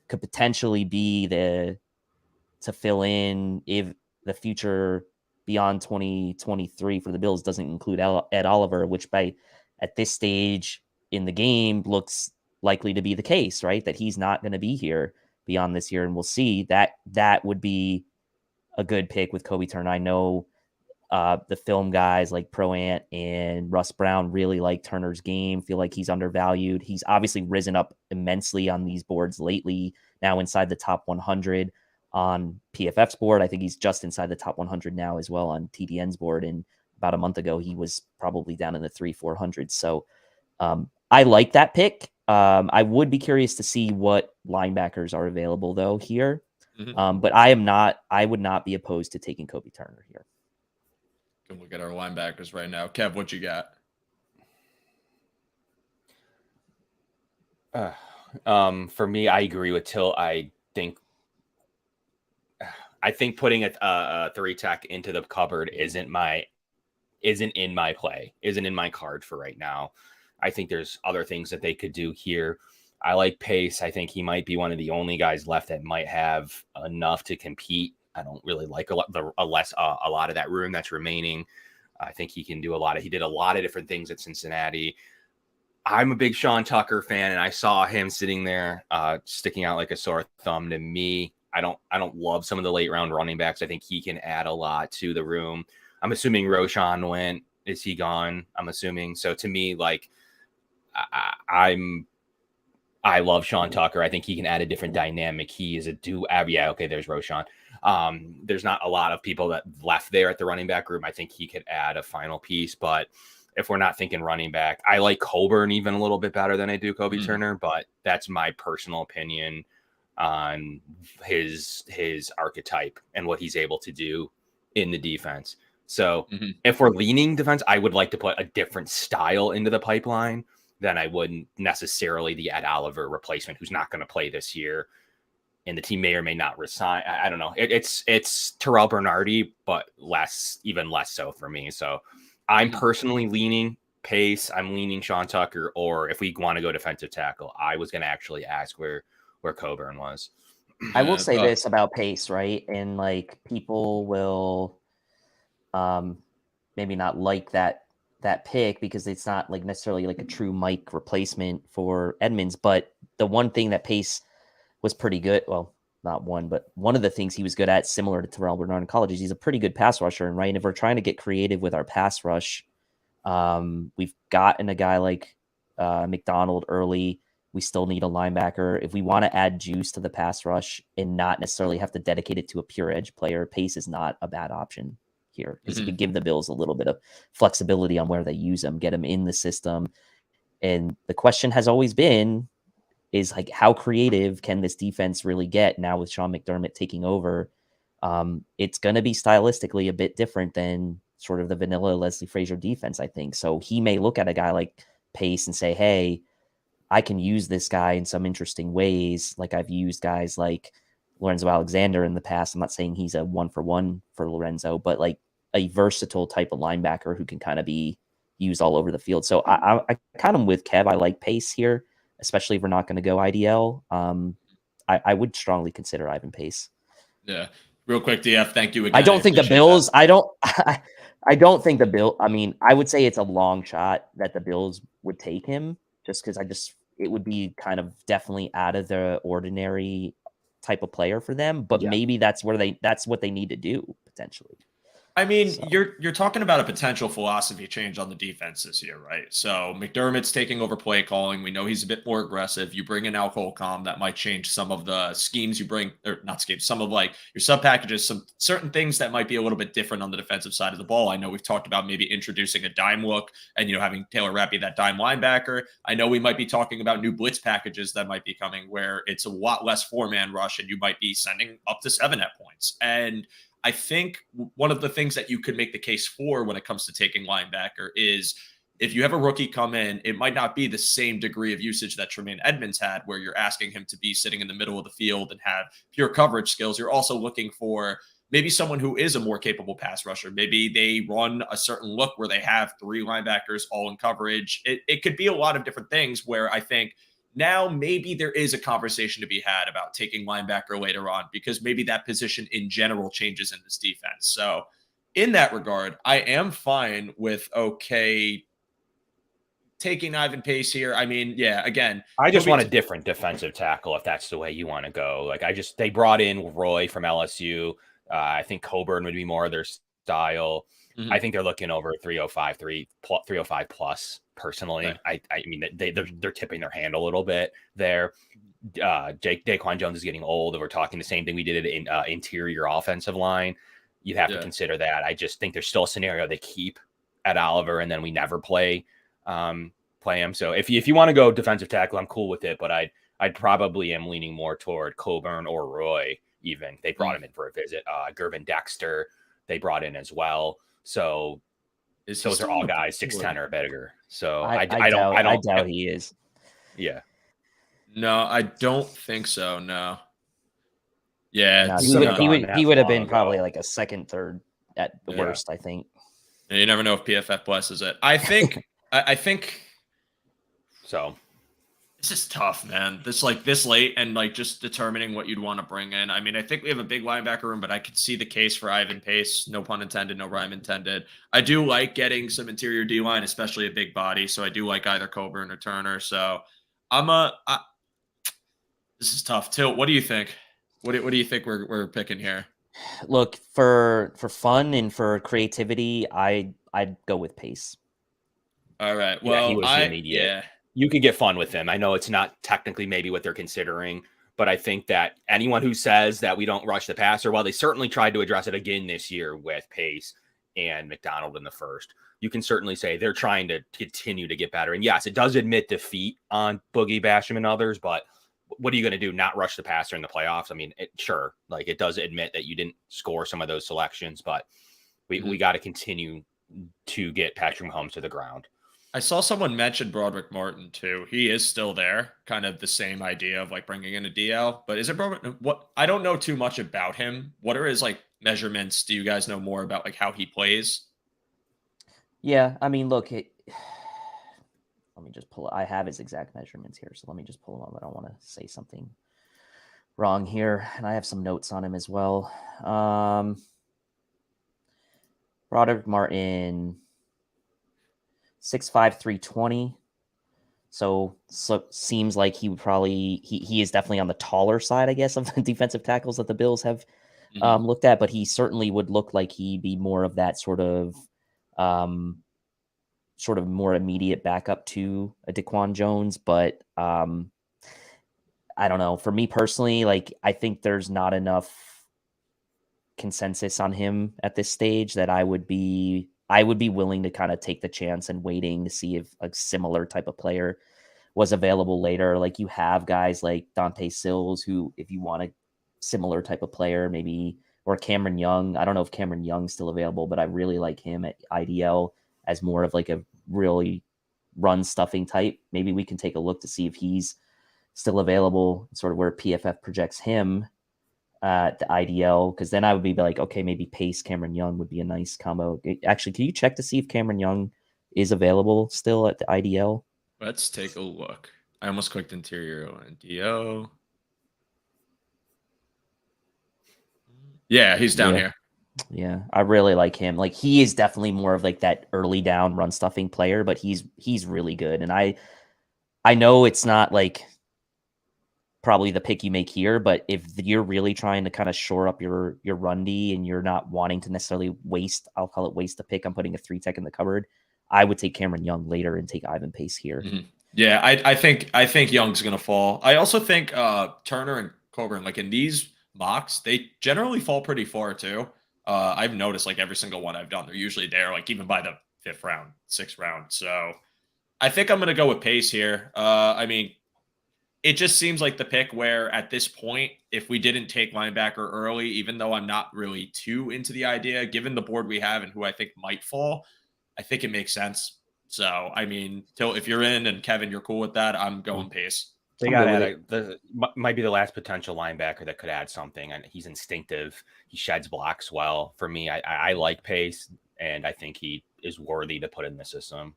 could potentially be to fill in if the future beyond 2023 for the Bills doesn't include Ed Oliver, which at this stage in the game looks likely to be the case, right? That he's not going to be here beyond this year, and we'll see. That would be a good pick with Kobe Turner. I know the film guys like Pro Ant and Russ Brown really like Turner's game, feel like he's undervalued. He's obviously risen up immensely on these boards lately, now inside the top 100 on PFF's board. I think he's just inside the top 100 now as well on TDN's board. And about a month ago, he was probably down in the 300-400. So I like that pick. I would be curious to see what linebackers are available though here. But I would not be opposed to taking Kobe Turner here. Can look at our linebackers right now. Kev, what you got? For me, I agree with Till. I think putting a 3 tech into the cupboard isn't my isn't in my play, isn't in my card for right now. I think there's other things that they could do here. I like Pace. I think he might be one of the only guys left that might have enough to compete. I don't really like a lot of that room that's remaining. I think he can do he did a lot of different things at Cincinnati. I'm a big Sean Tucker fan, and I saw him sitting there sticking out like a sore thumb to me. I don't love some of the late round running backs. I think he can add a lot to the room. I'm assuming Roshan went. Is he gone? I'm assuming. So to me, like I love Sean Tucker. I think he can add a different dynamic. He is a okay, there's Roshan. There's not a lot of people that left there at the running back room. I think he could add a final piece, but if we're not thinking running back, I like Coburn even a little bit better than I do Kobe Turner, but that's my personal opinion on his archetype and what he's able to do in the defense. So if we're leaning defense, I would like to put a different style into the pipeline than I wouldn't necessarily the Ed Oliver replacement, who's not going to play this year. And the team may or may not resign. I don't know. It's Terrell Bernardi, but even less so for me. So I'm personally leaning Pace. I'm leaning Sean Tucker, or if we want to go defensive tackle, I was going to actually ask where Coburn was. I will say this about Pace, right? And like people will maybe not like that pick because it's not like necessarily like a true Mike replacement for Edmonds. But the one thing that Pace was pretty good, well, not one, but one of the things he was good at, similar to Terrell Bernard in college, is he's a pretty good pass rusher. And right, and if we're trying to get creative with our pass rush, we've gotten a guy like McDonald early. We still need a linebacker. If we want to add juice to the pass rush and not necessarily have to dedicate it to a pure edge player, Pace is not a bad option here because he could give the Bills a little bit of flexibility on where they use him, get him in the system. And the question has always been, is like, how creative can this defense really get now with Sean McDermott taking over? It's going to be stylistically a bit different than sort of the vanilla Leslie Frazier defense, I think. So he may look at a guy like Pace and say, hey, I can use this guy in some interesting ways. Like I've used guys like Lorenzo Alexander in the past. I'm not saying he's a 1-for-1 for Lorenzo, but like a versatile type of linebacker who can kind of be used all over the field. So I kind of with Kev. I like Pace here, especially if we're not going to go IDL. I would strongly consider Ivan Pace. Yeah. Real quick, DF, thank you again. I don't think the Bills, I don't think the Bill, I mean, I would say it's a long shot that the Bills would take him just because it would be kind of definitely out of the ordinary type of player for them, but maybe that's what they need to do potentially. I mean, you're talking about a potential philosophy change on the defense this year, right? So McDermott's taking over play calling. We know he's a bit more aggressive. You bring in Al Holcomb, that might change some of the schemes you bring, or not schemes, some of like your sub packages, some certain things that might be a little bit different on the defensive side of the ball. I know we've talked about maybe introducing a dime look and, having Taylor Rapp be that dime linebacker. I know we might be talking about new blitz packages that might be coming where it's a lot less 4-man rush and you might be sending up to 7 at points. And I think one of the things that you could make the case for when it comes to taking linebacker is if you have a rookie come in, it might not be the same degree of usage that Tremaine Edmonds had, where you're asking him to be sitting in the middle of the field and have pure coverage skills. You're also looking for maybe someone who is a more capable pass rusher. Maybe they run a certain look where they have 3 linebackers all in coverage. It could be a lot of different things where I think now maybe there is a conversation to be had about taking linebacker later on because maybe that position in general changes in this defense. So in that regard, I am fine with taking Ivan Pace here. I mean, yeah, again, I just want a different defensive tackle if that's the way you want to go. Like they brought in Roy from LSU. I think Coburn would be more of their style. I think they're looking over 305 plus personally. Right. I mean, they're tipping their hand a little bit there. Daquan Jones is getting old. And we're talking the same thing we did in interior offensive line. You'd have to consider that. I just think there's still a scenario they keep at Oliver and then we never play him. So if you want to go defensive tackle, I'm cool with it, but I'd probably am leaning more toward Coburn or Roy. Even they brought him in for a visit. Gervin Dexter they brought in as well. So those are all guys 6'10" or bigger. So I doubt he is. Yeah. No, I don't think so. No. Yeah, no, he would have been probably like a second, third at the worst, I think. You never know if PFF blesses it. I think. I think. So This is tough, man. This late and like just determining what you'd want to bring in. I mean, I think we have a big linebacker room, but I could see the case for Ivan Pace. No pun intended, no rhyme intended. I do like getting some interior D line, especially a big body. So I do like either Coburn or Turner. So this is tough. Tilt, what do you think? What do you think we're picking here? Look, for fun and for creativity, I'd go with Pace. All right. Yeah, he Well, was the immediate. You could get fun with him. I know it's not technically maybe what they're considering, but I think that anyone who says that we don't rush the passer, well, they certainly tried to address it again this year with Pace and McDonald in the first. You can certainly say they're trying to continue to get better. And yes, it does admit defeat on Boogie, Basham, and others, but what are you going to do? Not rush the passer in the playoffs? I mean, sure, like it does admit that you didn't score some of those selections, but we got to continue to get Patrick Mahomes to the ground. I saw someone mention Broderick Martin too. He is still there, kind of the same idea of like bringing in a DL. But is it Broderick? What I don't know too much about him. What are his like measurements? Do you guys know more about like how he plays? Yeah, I mean, look, let me just pull. I have his exact measurements here, so let me just pull them up. I don't want to say something wrong here, and I have some notes on him as well. Broderick Martin. 6'5", 320. So seems like he would probably he is definitely on the taller side, I guess, of the defensive tackles that the Bills have looked at. But he certainly would look like he'd be more of that sort of more immediate backup to a Daquan Jones. But I don't know. For me personally, like I think there's not enough consensus on him at this stage that I would be willing to kind of take the chance and waiting to see if a similar type of player was available later. Like you have guys like Dante Sills, who, if you want a similar type of player, maybe, or Cameron Young. I don't know if Cameron Young's still available, but I really like him at IDL as more of like a really run stuffing type. Maybe we can take a look to see if he's still available, sort of where PFF projects him at the IDL, because then I would be like, okay, maybe Pace Cameron Young would be a nice combo. Actually, can you check to see if Cameron Young is available still at the IDL? Let's take a look. I almost clicked interior IDL. Yeah, he's down here. Yeah, I really like him. Like he is definitely more of like that early down run stuffing player, but he's really good. And I know it's not like probably the pick you make here, but if you're really trying to kind of shore up your run D and you're not wanting to necessarily waste, I'll call it waste a pick, I'm putting a 3-tech in the cupboard, I would take Cameron Young later and take Ivan Pace here. Mm-hmm. Yeah, I think Young's gonna fall. I also think Turner and Coburn, like in these mocks, they generally fall pretty far too. I've noticed like every single one I've done, they're usually there, like even by the 5th round, 6th round. So I think I'm gonna go with Pace here. I mean, it just seems like the pick where at this point, if we didn't take linebacker early, even though I'm not really too into the idea, given the board we have and who I think might fall, I think it makes sense. So, I mean, if you're in and Kevin, you're cool with that, I'm going Pace. They got to might be the last potential linebacker that could add something. And he's instinctive. He sheds blocks well. For me, I like Pace, and I think he is worthy to put in the system.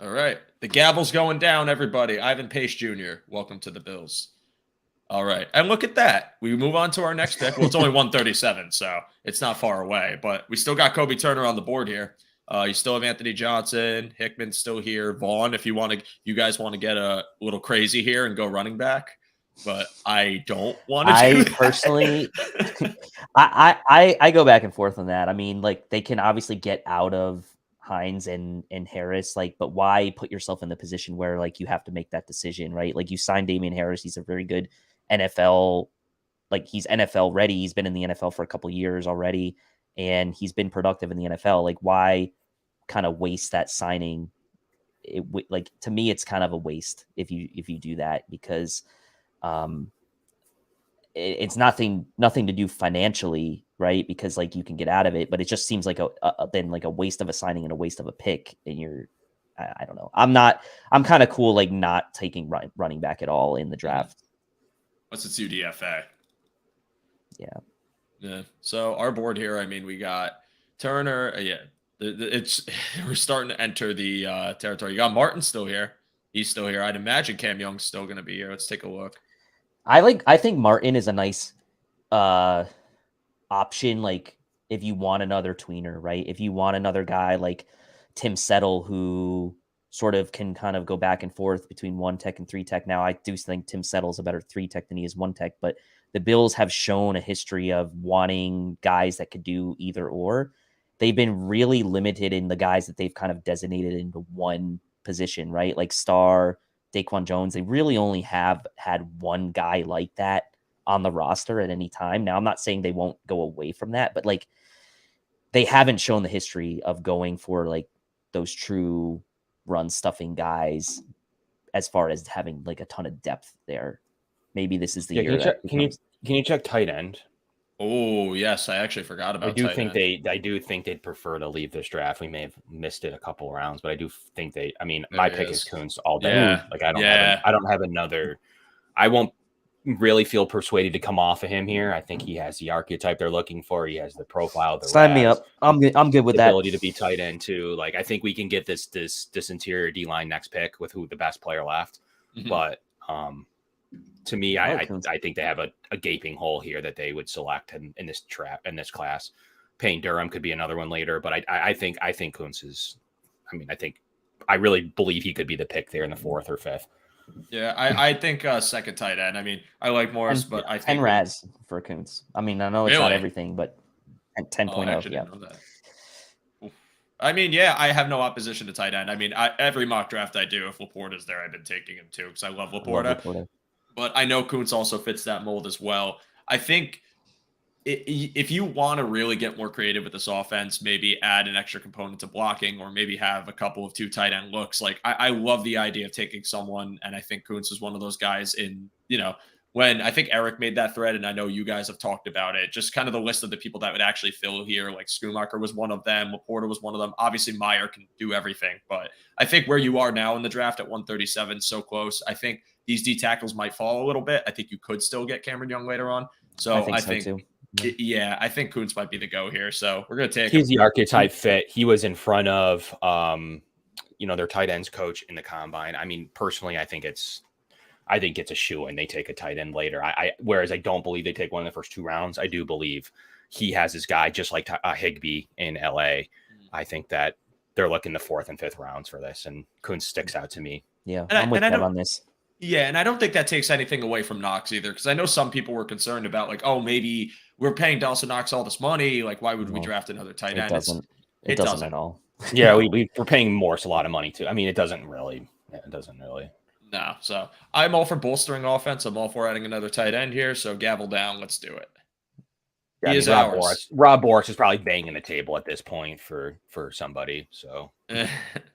All right. The gavel's going down, everybody. Ivan Pace Jr., welcome to the Bills. All right. And look at that. We move on to our next pick. Well, it's only 137, so it's not far away. But we still got Kobe Turner on the board here. You still have Anthony Johnson. Hickman's still here. Vaughn, if you guys want to get a little crazy here and go running back. But I don't want to do that. Personally, I go back and forth on that. I mean, like they can obviously get out of Hines and Harris, like, but why put yourself in the position where like you have to make that decision, right? Like you signed Damian Harris, he's a very good NFL, like he's NFL ready. He's been in the NFL for a couple of years already, and he's been productive in the NFL. Like, why kind of waste that signing? Like to me, it's kind of a waste if you do that, because it's nothing to do financially, right? Because like you can get out of it, but it just seems like then like a waste of a signing and a waste of a pick. And I don't know. I'm kind of cool like not taking running back at all in the draft. What's its UDFA? Yeah. Yeah. So our board here, I mean, we got Turner. It's we're starting to enter the territory. You got Martin still here. He's still here. I'd imagine Cam Young's still going to be here. Let's take a look. I think Martin is a nice option. Like if you want another tweener, right? If you want another guy like Tim Settle who sort of can kind of go back and forth between 1-tech and 3-tech. Now, I do think Tim Settle's a better 3-tech than he is 1-tech, but the Bills have shown a history of wanting guys that could do either or. They've been really limited in the guys that they've kind of designated into one position, right? Like Star, Daquan Jones. They really only have had one guy like that on the roster at any time. Now, I'm not saying they won't go away from that, but like they haven't shown the history of going for like those true run stuffing guys as far as having like a ton of depth there. Maybe this is the year. Can you check tight end? Oh yes, I actually forgot about. I do think they'd prefer to leave this draft. We may have missed it a couple rounds, but I do think they. I mean, my pick is Kuntz all day. Yeah. Like I don't have another. I won't really feel persuaded to come off of him here. I think he has the archetype they're looking for. He has the profile. Sign me up. I'm good with that. Ability to be tight end too. Like I think we can get this interior D line next pick with who the best player left. Mm-hmm. But to me, I think they have a gaping hole here that they would select in this class. Payne Durham could be another one later, but I think Kuntz is. I mean, I really believe he could be the pick there in the 4th or 5th. Yeah, I think second tight end. I mean, I like Morris, but I think Raz for Kuntz. I mean, I know it's not everything, but 10.0. Yeah. Know that. I mean, yeah, I have no opposition to tight end. I mean, every mock draft I do, if Laporta's there, I've been taking him too because I love Laporta. But I know Kuntz also fits that mold as well. I think if you want to really get more creative with this offense, maybe add an extra component to blocking or maybe have a couple of 2 tight end looks. Like I love the idea of taking someone, and I think Kuntz is one of those guys when I think Eric made that thread, and I know you guys have talked about it, just kind of the list of the people that would actually fill here. Like Schumacher was one of them. Laporta was one of them. Obviously Meyer can do everything, but I think where you are now in the draft at 137, so close. I think these D tackles might fall a little bit. I think you could still get Cameron Young later on. So I think too. Yeah, I think Kuntz might be the go here. So we're going to take He's the archetype fit. He was in front of, their tight ends coach in the combine. I mean, personally, I think it's a shoe and they take a tight end later. Whereas I don't believe they take one in the first 2 rounds. I do believe he has his guy just like Higbee in LA. I think that they're looking the 4th and 5th rounds for this, and Kuntz sticks out to me. Yeah, I'm with Kev on this. Yeah, and I don't think that takes anything away from Knox either, because I know some people were concerned about like, oh, maybe we're paying Dawson Knox all this money. Like, why would we draft another tight end? It doesn't at all. Yeah, we're paying Morse a lot of money too. I mean, it doesn't really. No, so I'm all for bolstering offense. I'm all for adding another tight end here. So gavel down, let's do it. Yeah, Rob Boris is probably banging the table at this point for somebody. So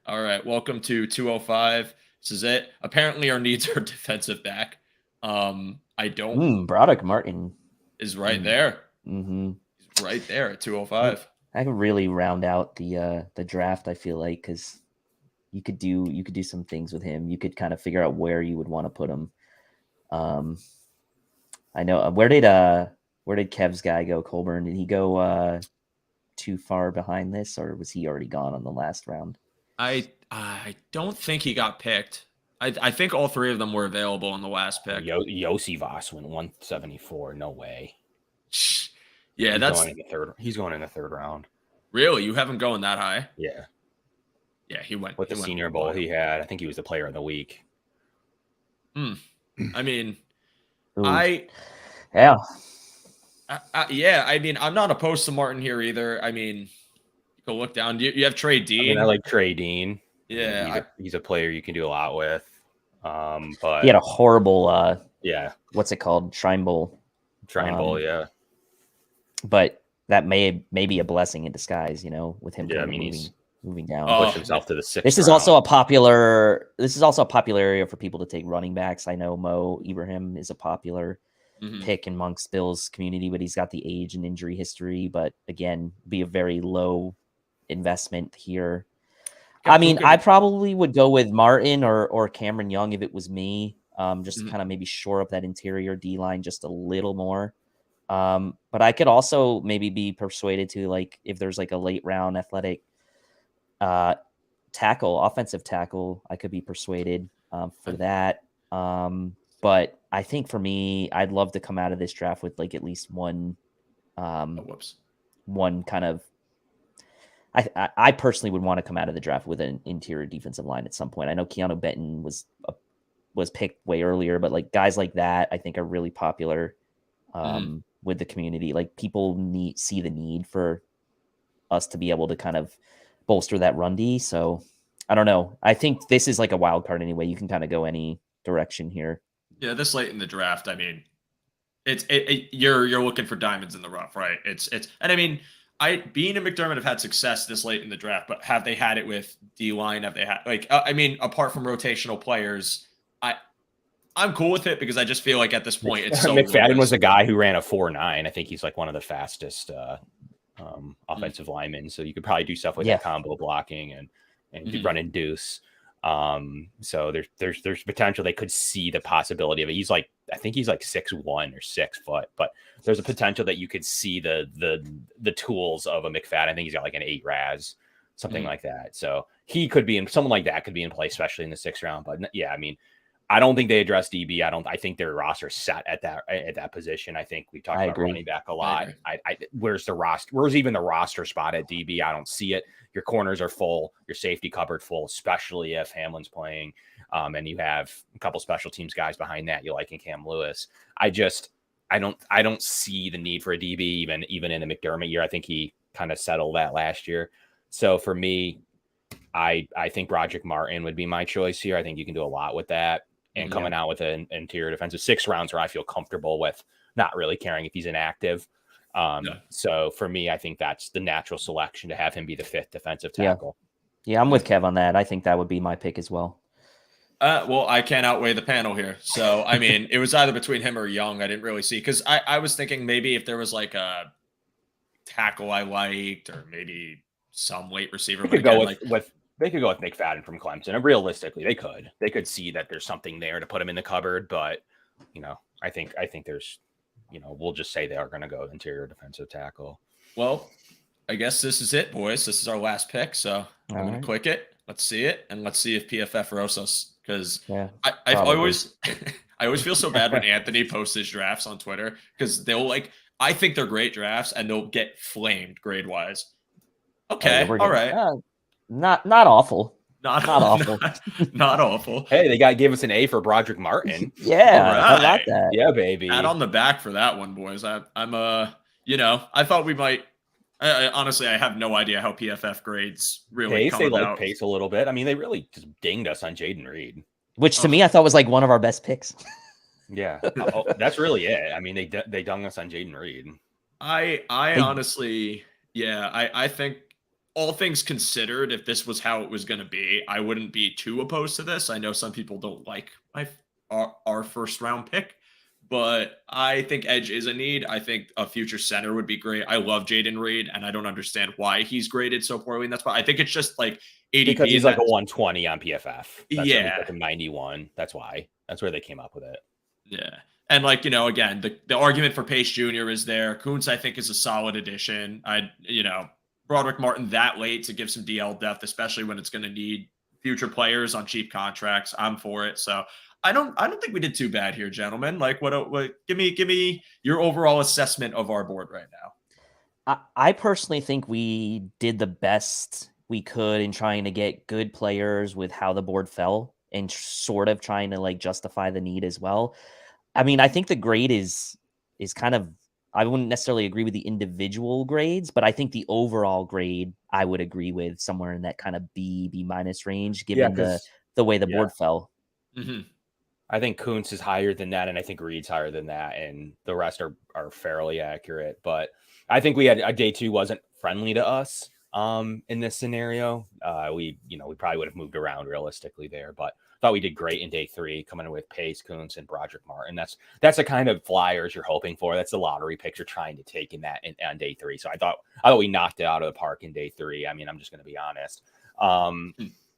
all right, welcome to 205. This is it. Apparently, our needs are defensive back. Broderick Martin is right there. Mm-hmm. He's right there at 205. I can really round out the draft. I feel like because you could do some things with him. You could kind of figure out where you would want to put him. I know where did Kev's guy go? Colburn, did he go too far behind this, or was he already gone on the last round? I don't think he got picked. I think all 3 of them were available on the last pick. Yossi Voss went 174. No way. Yeah, he's going in the 3rd round. Really? You have him going that high? Yeah. Yeah, he went with the Senior Bowl he had. I think he was the player of the week. I mean, yeah. I mean, I'm not opposed to Martin here either. I mean, you can look down. You have Trey Dean. I like Trey Dean. Yeah, he's a player you can do a lot with. But he had a horrible what's it called? Shrine Bowl, yeah. But that may be a blessing in disguise, with him moving down. Push himself to the 6th. This is also a popular area for people to take running backs. I know Mo Ibrahim is a popular pick amongst Bill's community, but he's got the age and injury history. But again, be a very low investment here. I mean, I probably would go with Martin or Cameron Young if it was me, just to kind of maybe shore up that interior D line just a little more. But I could also maybe be persuaded to, like, if there's like a late round athletic Tackle, offensive tackle, I could be persuaded for that. But I think for me, I'd love to come out of this draft with like at least one one kind of. I personally would want to come out of the draft with an interior defensive line at some point. I know Keanu Benton was picked way earlier, but like guys like that, I think are really popular with the community. Like people see the need for us to be able to kind of bolster that run D. So I don't know. I think this is like a wild card anyway. You can kind of go any direction here. Yeah, this late in the draft, I mean, you're looking for diamonds in the rough, right? And I mean, Bean and McDermott have had success this late in the draft, but have they had it with D line? Have they had I mean, apart from rotational players, I'm cool with it because I just feel like at this point it's so McFadden was a guy who ran a 4.9. I think he's like one of the fastest offensive linemen. So you could probably do stuff with that combo blocking and running deuce. So there's potential they could see the possibility of it. I think he's like 6'1" or 6 foot, but there's a potential that you could see the tools of a McFadden. I think he's got like an 8 RAS, something like that. So he could be someone like that could be in play, especially in the 6th round. But yeah, I mean, I don't think they address DB. I think their roster is set at that position. I think we talked about running back a lot. Where's the roster? Where's even the roster spot at DB? I don't see it. Your corners are full, your safety cupboard full, especially if Hamlin's playing. And you have a couple special teams guys behind that you like in Cam Lewis. I don't see the need for a DB even in the McDermott year. I think he kind of settled that last year. So for me, I think Broderick Martin would be my choice here. I think you can do a lot with that. And coming out with an interior defensive 6 rounds where I feel comfortable with not really caring if he's inactive. So for me, I think that's the natural selection to have him be the 5th defensive tackle. Yeah, I'm with Kev on that. I think that would be my pick as well. Well, I can't outweigh the panel here. So, I mean, it was either between him or Young. I didn't really see because I was thinking maybe if there was like a tackle I liked or maybe some late receiver. They could go with McFadden from Clemson. And realistically, they could see that there's something there to put him in the cupboard. But, I think there's, we'll just say they are going to go interior defensive tackle. Well, I guess this is it, boys. This is our last pick. So I'm going to click it. Let's see it. And let's see if PFF roasts us. Because I always feel so bad when Anthony posts his drafts on Twitter because they'll I think they're great drafts and they'll get flamed grade wise. Okay. All right. Not awful. Not awful. Not awful. Hey, they gave us an A for Broderick Martin. Yeah, I like that. Yeah, baby. Pat on the back for that one, boys. I thought we might. Honestly, I have no idea how PFF grades really come about. Like Pace a little bit. I mean, they really just dinged us on Jaden Reed, which to me I thought was like one of our best picks. Yeah, that's really it. I mean, they dung us on Jaden Reed. I honestly, I think. All things considered, if this was how it was going to be, I wouldn't be too opposed to this. I know some people don't like our first round pick, but I think edge is a need. I think a future center would be great. I love Jaden Reed, and I don't understand why he's graded so poorly. And that's why I think it's just like ADP. Because he's like a 120 on PFF. That's like a 91. That's why. That's where they came up with it. Yeah. And again, the argument for Pace Jr. is there. Kuntz, I think, is a solid addition. Broderick Martin that late to give some DL depth, especially when it's going to need future players on cheap contracts. I'm for it. So I don't think we did too bad here, gentlemen. What give me your overall assessment of our board right now. I personally think we did the best we could in trying to get good players with how the board fell and sort of trying to justify the need as well. I mean, I think the grade is kind of, I wouldn't necessarily agree with the individual grades, but I think the overall grade I would agree with somewhere in that kind of B minus range, given the way the board fell. Mm-hmm. I think Kuntz is higher than that, and I think Reed's higher than that, and the rest are fairly accurate. But I think we had a day 2 wasn't friendly to us in this scenario. We probably would have moved around realistically there, but thought we did great in day 3, coming in with Pace, Kuntz, and Broderick Martin. That's the kind of flyers you're hoping for. That's the lottery pick you're trying to take on day 3. So I thought we knocked it out of the park in day 3. I mean, I'm just going to be honest.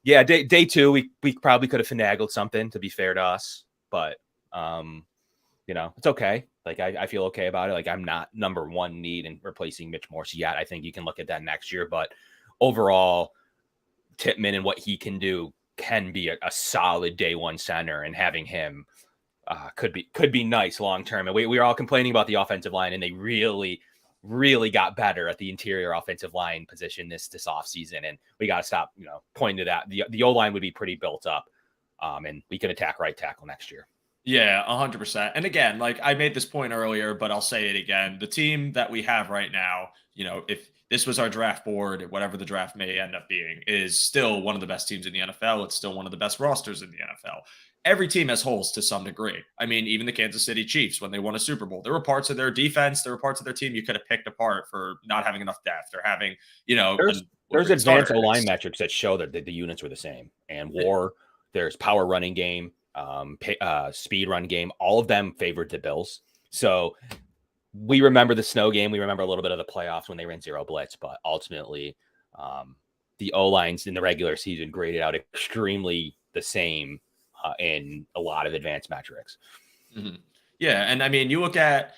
Yeah, day 2, we probably could have finagled something, to be fair to us, but it's okay. I feel okay about it. I'm not number 1 need in replacing Mitch Morse yet. I think you can look at that next year, but overall, Tippmann and what he can do can be a solid day one center, and having him could be nice long term. And we were all complaining about the offensive line, and they really got better at the interior offensive line position this offseason. And we got to stop, pointing to that. The O-line would be pretty built up, and we can attack right tackle next year. Yeah, 100%. And again, like I made this point earlier, but I'll say it again. The team that we have right now, if this was our draft board, whatever the draft may end up being, is still one of the best teams in the NFL. It's still one of the best rosters in the NFL. Every team has holes to some degree. I mean, even the Kansas City Chiefs, when they won a Super Bowl, there were parts of their defense, there were parts of their team you could have picked apart for not having enough depth or having, there's advanced line metrics that show that the units were the same. And there's power running game, speed run game, all of them favored the Bills. So we remember the snow game. We remember a little bit of the playoffs when they ran zero blitz, but ultimately the O-lines in the regular season graded out extremely the same in a lot of advanced metrics. Mm-hmm. Yeah. And I mean, you look at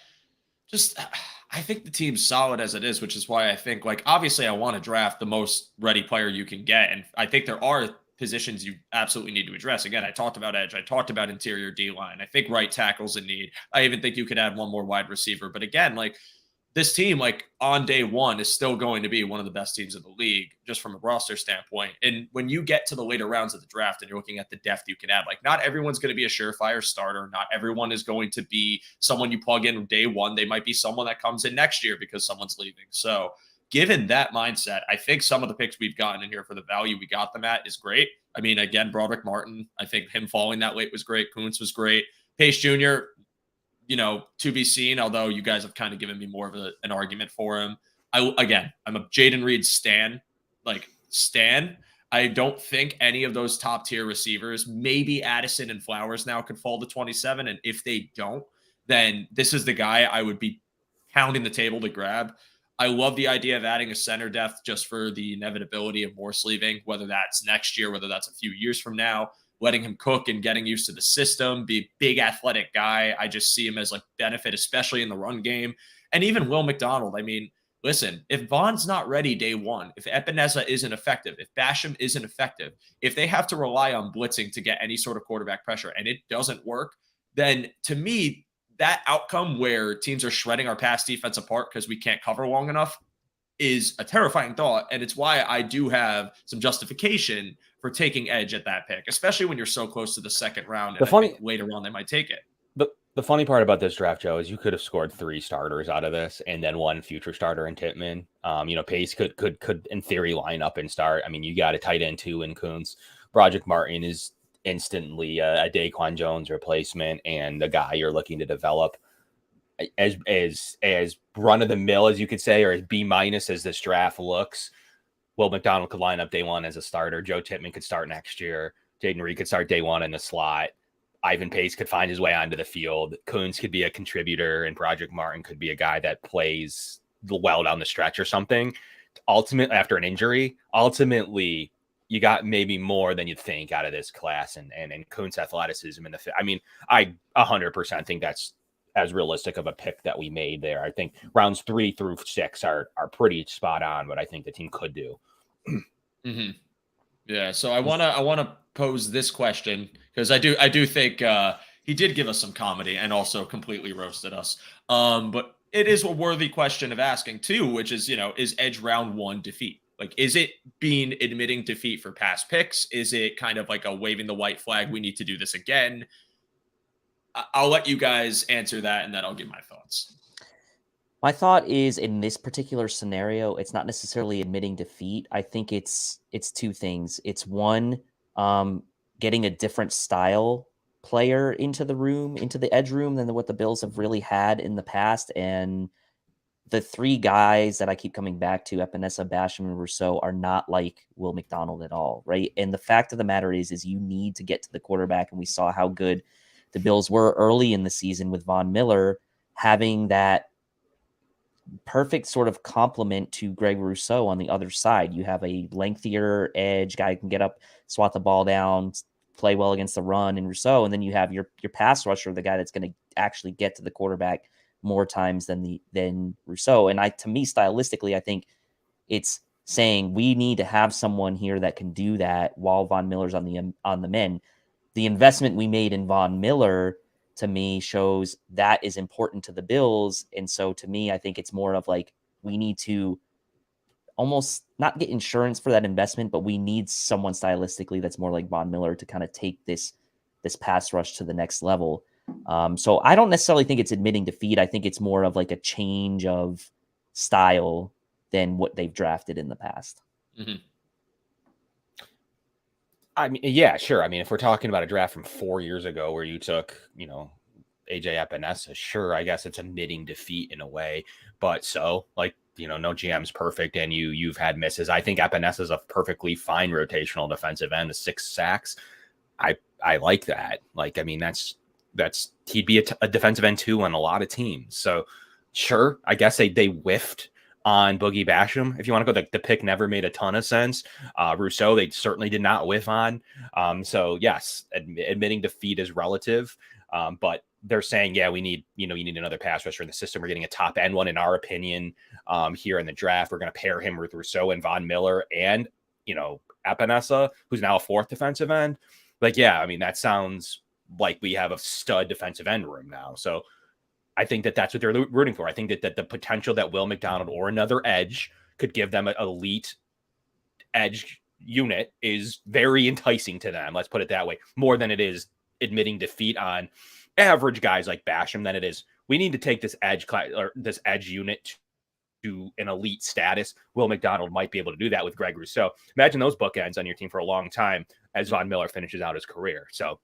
I think the team's solid as it is, which is why I think, like, obviously I want to draft the most ready player you can get. And I think there are positions you absolutely need to address. Again, I talked about edge. I talked about interior D-line. I think right tackle's a need. I even think you could add one more wide receiver. But again, like, this team, like, on day one is still going to be one of the best teams in the league, just from a roster standpoint. And when you get to the later rounds of the draft and you're looking at the depth you can add, like, not everyone's going to be a surefire starter. Not everyone is going to be someone you plug in day one. They might be someone that comes in next year because someone's leaving. So given that mindset, I think some of the picks we've gotten in here for the value we got them at is great. I mean, again, Broderick Martin, I think him falling that late was great. Kuntz was great. Pace Jr., to be seen, although you guys have kind of given me more of an argument for him. I'm a Jaden Reed stan. I don't think any of those top tier receivers, maybe Addison and Flowers now, could fall to 27. And if they don't, then this is the guy I would be pounding the table to grab. I love the idea of adding a center depth just for the inevitability of more sleeving, whether that's next year, whether that's a few years from now, letting him cook and getting used to the system, be a big athletic guy. I just see him as like benefit, especially in the run game. And even Will McDonald. I mean, listen, if Vaughn's not ready day one, if Epinesa isn't effective, if Basham isn't effective, if they have to rely on blitzing to get any sort of quarterback pressure and it doesn't work, then to me, that outcome where teams are shredding our pass defense apart because we can't cover long enough is a terrifying thought. And it's why I do have some justification for taking edge at that pick, especially when you're so close to the second round. And later on, they might take it. The funny part about this draft, Joe, is you could have scored 3 starters out of this and then 1 future starter in Tippmann. Pace could in theory line up and start. I mean, you got a tight end 2 in Kuntz. Broderick Martin is instantly a Daquan Jones replacement and the guy you're looking to develop as run of the mill, as you could say, or as B- as this draft looks. Will McDonald could line up day one as a starter. Joe Tippmann could start next year. Jaden Reed could start day one in the slot. Ivan Pace could find his way onto the field. Kuntz could be a contributor, and Broderick Martin could be a guy that plays well down the stretch or something. Ultimately, after an injury, you got maybe more than you'd think out of this class, and Kuntz athleticism in the fit. I mean, I 100% think that's as realistic of a pick that we made there. I think rounds 3 through 6 are pretty spot on what I think the team could do. Mm-hmm. Yeah. So I want to pose this question because I do think he did give us some comedy and also completely roasted us. But it is a worthy question of asking too, which is, is edge round 1 defeat? Like, is it admitting defeat for past picks? Is it kind of like a waving the white flag? We need to do this again. I'll let you guys answer that, and then I'll give my thoughts. My thought is, in this particular scenario, it's not necessarily admitting defeat. I think it's 2 things. It's one, getting a different style player into the edge room than what the Bills have really had in the past. And the 3 guys that I keep coming back to, Epinesa, Basham, and Rousseau, are not like Will McDonald at all, right? And the fact of the matter is you need to get to the quarterback, and we saw how good the Bills were early in the season with Von Miller having that perfect sort of complement to Greg Rousseau on the other side. You have a lengthier edge guy who can get up, swat the ball down, play well against the run in Rousseau, and then you have your pass rusher, the guy that's going to actually get to the quarterback more times than Rousseau. And to me, stylistically, I think it's saying we need to have someone here that can do that while Von Miller's on the mend. The investment we made in Von Miller, to me, shows that is important to the Bills. And so to me, I think it's more of like, we need to almost not get insurance for that investment, but we need someone stylistically that's more like Von Miller to kind of take this pass rush to the next level. So I don't necessarily think it's admitting defeat. I think it's more of like a change of style than what they've drafted in the past. Mm-hmm. I mean, yeah, sure. I mean, if we're talking about a draft from 4 years ago where you took, AJ Epinesa, sure, I guess it's admitting defeat in a way, but so like, no GM's perfect and you've had misses. I think Epinesa is a perfectly fine rotational defensive end, 6 sacks. I like that. Like, I mean, that's he'd be a defensive end too on a lot of teams. So sure, I guess they whiffed on Boogie Basham. If you want to go, the pick never made a ton of sense. Rousseau, they certainly did not whiff on. So yes, admitting defeat is relative. But they're saying, yeah, we need, you need another pass rusher in the system. We're getting a top end one, in our opinion, here in the draft. We're going to pair him with Rousseau and Von Miller and, Epinesa, who's now a 4th defensive end. Like, yeah, I mean, that sounds like we have a stud defensive end room now. So I think that's what they're rooting for. I think that the potential that Will McDonald or another edge could give them an elite edge unit is very enticing to them. Let's put it that way. More than it is admitting defeat on average guys like Basham than it is, we need to take this edge or this edge unit to an elite status. Will McDonald might be able to do that with Greg Rousseau. Imagine those bookends on your team for a long time as Von Miller finishes out his career. So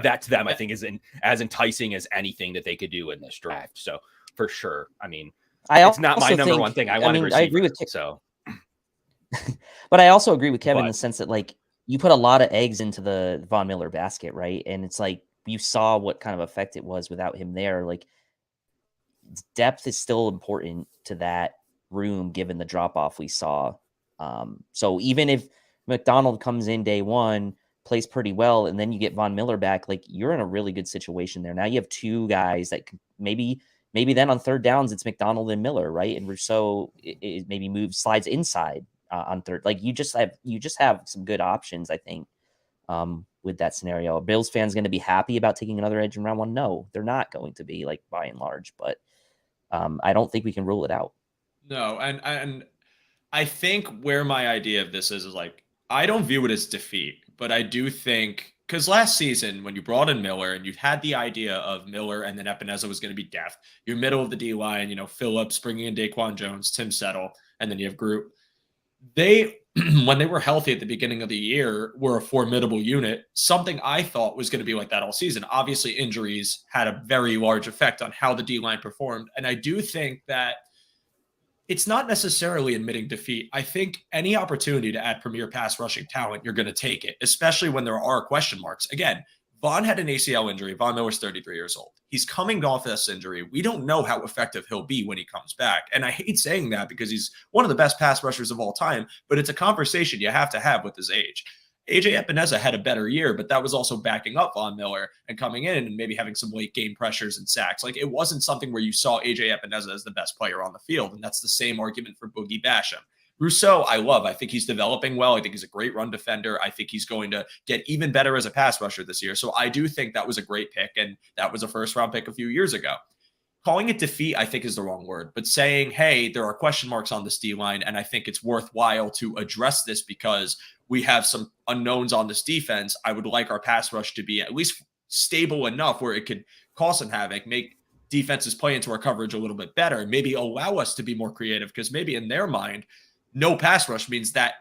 that to them, I think, is as enticing as anything that they could do in this draft. So for sure, I mean, it's not my number one thing. I agree with so. But I also agree with Kevin in the sense that, like, you put a lot of eggs into the Von Miller basket, right? And it's like you saw what kind of effect it was without him there. Like, depth is still important to that room given the drop off we saw. So even if McDonald comes in day one, plays pretty well, and then you get Von Miller back, like, you're in a really good situation there. Now you have 2 guys that maybe then on third downs it's McDonald and Miller, right? And Rousseau maybe slides inside on third. Like, you just have some good options, I think, with that scenario. A Bills fan's going to be happy about taking another edge in round 1? No, they're not going to be, like, by and large, but I don't think we can rule it out. No, and I think where my idea of this is like, I don't view it as defeat, but I do think, because last season when you brought in Miller and you had the idea of Miller and then Epinesa was going to be depth, you're middle of the D line, Phillips bringing in Daquan Jones, Tim Settle, and then you have Group. They, when they were healthy at the beginning of the year, were a formidable unit. Something I thought was going to be like that all season. Obviously, injuries had a very large effect on how the D line performed, and I do think that it's not necessarily admitting defeat. I think any opportunity to add premier pass rushing talent, you're going to take it, especially when there are question marks. Again, Vaughn had an ACL injury. Von Miller's 33 years old. He's coming off this injury. We don't know how effective he'll be when he comes back. And I hate saying that because he's one of the best pass rushers of all time, but it's a conversation you have to have with his age. AJ Epinesa had a better year, but that was also backing up Von Miller and coming in and maybe having some late game pressures and sacks. Like, it wasn't something where you saw AJ Epinesa as the best player on the field. And that's the same argument for Boogie Basham. Rousseau, I love. I think he's developing well. I think he's a great run defender. I think he's going to get even better as a pass rusher this year. So I do think that was a great pick, and that was a first-round pick a few years ago. Calling it defeat, I think, is the wrong word, but saying, hey, there are question marks on this D-line, and I think it's worthwhile to address this because we have some unknowns on this defense. I would like our pass rush to be at least stable enough where it could cause some havoc, make defenses play into our coverage a little bit better, maybe allow us to be more creative, because maybe in their mind, no pass rush means that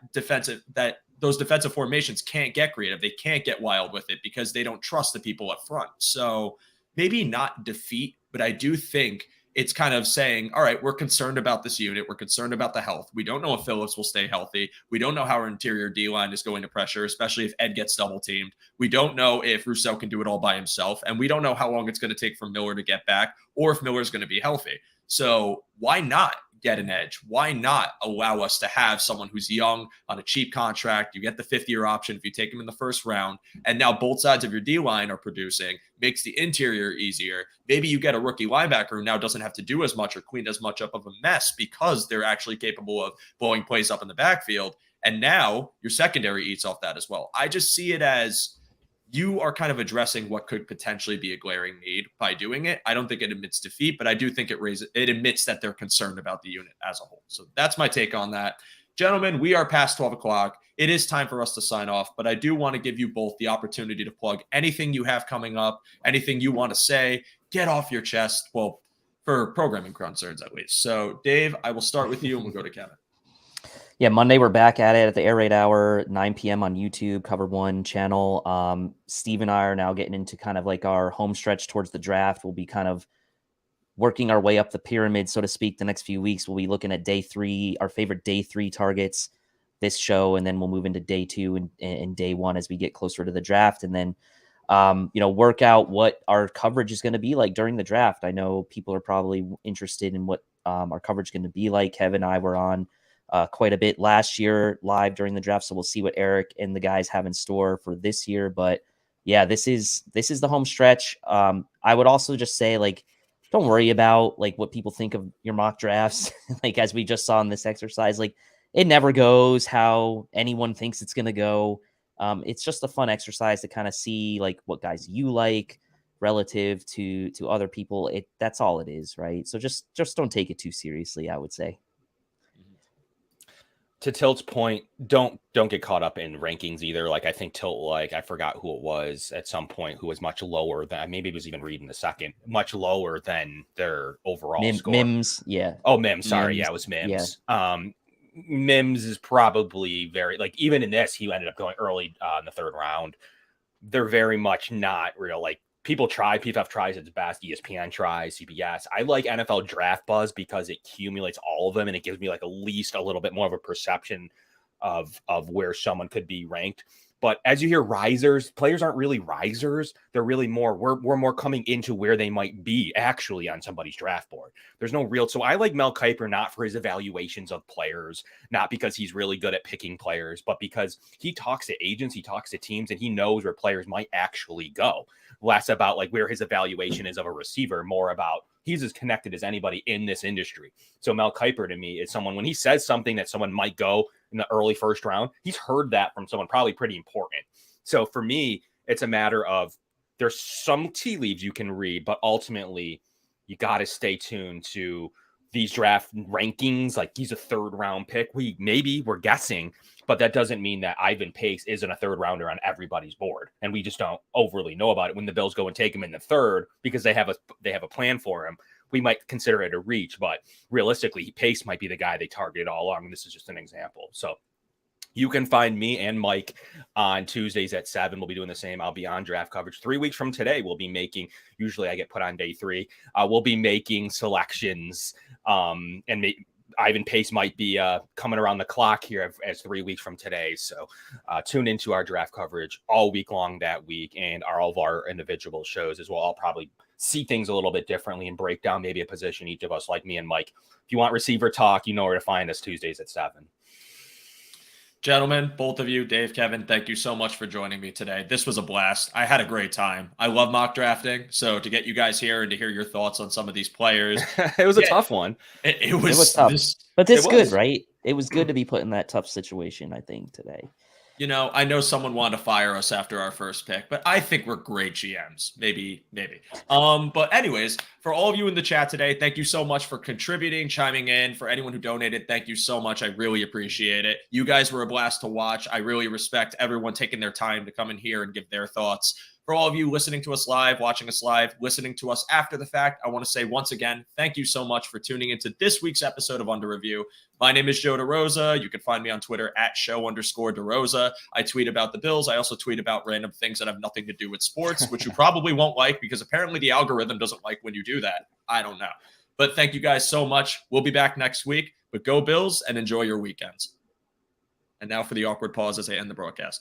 those defensive formations can't get creative. They can't get wild with it because they don't trust the people up front. So maybe not defeat, but I do think it's kind of saying, all right, we're concerned about this unit. We're concerned about the health. We don't know if Phillips will stay healthy. We don't know how our interior D-line is going to pressure, especially if Ed gets double teamed. We don't know if Rousseau can do it all by himself. And we don't know how long it's going to take for Miller to get back or if Miller's going to be healthy. So why not get an edge? Why not allow us to have someone who's young on a cheap contract? You get the 5th-year option if you take him in the first round. And now both sides of your D-line are producing, makes the interior easier. Maybe you get a rookie linebacker who now doesn't have to do as much or clean as much up of a mess because they're actually capable of blowing plays up in the backfield. And now your secondary eats off that as well. I just see it as you are kind of addressing what could potentially be a glaring need by doing it. I don't think it admits defeat, but I do think it admits that they're concerned about the unit as a whole. So that's my take on that. Gentlemen, we are past 12 o'clock. It is time for us to sign off, but I do want to give you both the opportunity to plug anything you have coming up, anything you want to say, get off your chest. Well, for programming concerns at least. So Dave, I will start with you and we'll go to Kevin. Yeah, Monday we're back at it at the Air Raid Hour, 9 p.m. on YouTube, Cover One channel. Steve and I are now getting into kind of like our home stretch towards the draft. We'll be kind of working our way up the pyramid, so to speak, the next few weeks. We'll be looking at day 3, our favorite day 3 targets this show, and then we'll move into day 2 and day 1 as we get closer to the draft, and then work out what our coverage is going to be like during the draft. I know people are probably interested in what our coverage is going to be like. Kevin and I were on quite a bit last year live during the draft, so we'll see what Eric and the guys have in store for this year. But yeah, this is the home stretch. I would also just say, like, don't worry about like what people think of your mock drafts. Like, as we just saw in this exercise, like, it never goes how anyone thinks it's going to go. It's just a fun exercise to kind of see like what guys you like relative to other people. That's all it is, right? So just don't take it too seriously, I would say. To Tilt's point, don't get caught up in rankings either. Like, I think Tilt, like, I forgot who it was at some point who was much lower than, maybe it was even reading the second, much lower than their overall score. Mims, yeah. Oh, Mims, sorry. Mims, yeah, it was Mims. Yeah. Mims is probably very, like, even in this, he ended up going early in the 3rd round. They're very much not real, like, people try, PFF tries its best, ESPN tries, CBS. I like NFL Draft Buzz because it accumulates all of them and it gives me like at least a little bit more of a perception of where someone could be ranked. But as you hear risers, players aren't really risers. They're really more, we're more coming into where they might be actually on somebody's draft board. There's no real, so I like Mel Kiper not for his evaluations of players, not because he's really good at picking players, but because he talks to agents, he talks to teams, and he knows where players might actually go. Less about like where his evaluation is of a receiver, more about he's as connected as anybody in this industry. So Mel Kiper to me is someone, when he says something that someone might go in the early 1st round, he's heard that from someone probably pretty important. So for me, it's a matter of there's some tea leaves you can read, but ultimately you got to stay tuned to these draft rankings. Like, he's a 3rd round pick. We're guessing, but that doesn't mean that Ivan Pace isn't a 3rd rounder on everybody's board. And we just don't overly know about it. When the Bills go and take him in the 3rd, because they have a plan for him, we might consider it a reach, but realistically, Pace might be the guy they targeted all along. And this is just an example. So you can find me and Mike on Tuesdays at 7. We'll be doing the same. I'll be on draft coverage. 3 weeks from today, we'll be making, usually I get put on day 3. We'll be making selections Ivan Pace might be coming around the clock here as 3 weeks from today. So tune into our draft coverage all week long that week, and all of our individual shows as well. I'll probably see things a little bit differently and break down maybe a position each of us, like me and Mike. If you want receiver talk, you know where to find us Tuesdays at 7. Gentlemen, both of you, Dave, Kevin, thank you so much for joining me today. This was a blast. I had a great time. I love mock drafting. So to get you guys here and to hear your thoughts on some of these players. It was a tough one. It was tough. But it's good, right? It was good to be put in that tough situation, I think, today. You know, I know someone wanted to fire us after our first pick, but I think we're great GMs. Maybe. But anyways, for all of you in the chat today, thank you so much for contributing, chiming in. For anyone who donated, thank you so much. I really appreciate it. You guys were a blast to watch. I really respect everyone taking their time to come in here and give their thoughts. For all of you listening to us live, watching us live, listening to us after the fact, I want to say once again, thank you so much for tuning into this week's episode of Under Review. My name is Joe DeRosa. You can find me on Twitter at @show_DeRosa. I tweet about the Bills. I also tweet about random things that have nothing to do with sports, which you probably won't like because apparently the algorithm doesn't like when you do that. I don't know. But thank you guys so much. We'll be back next week. But go Bills and enjoy your weekends. And now for the awkward pause as I end the broadcast.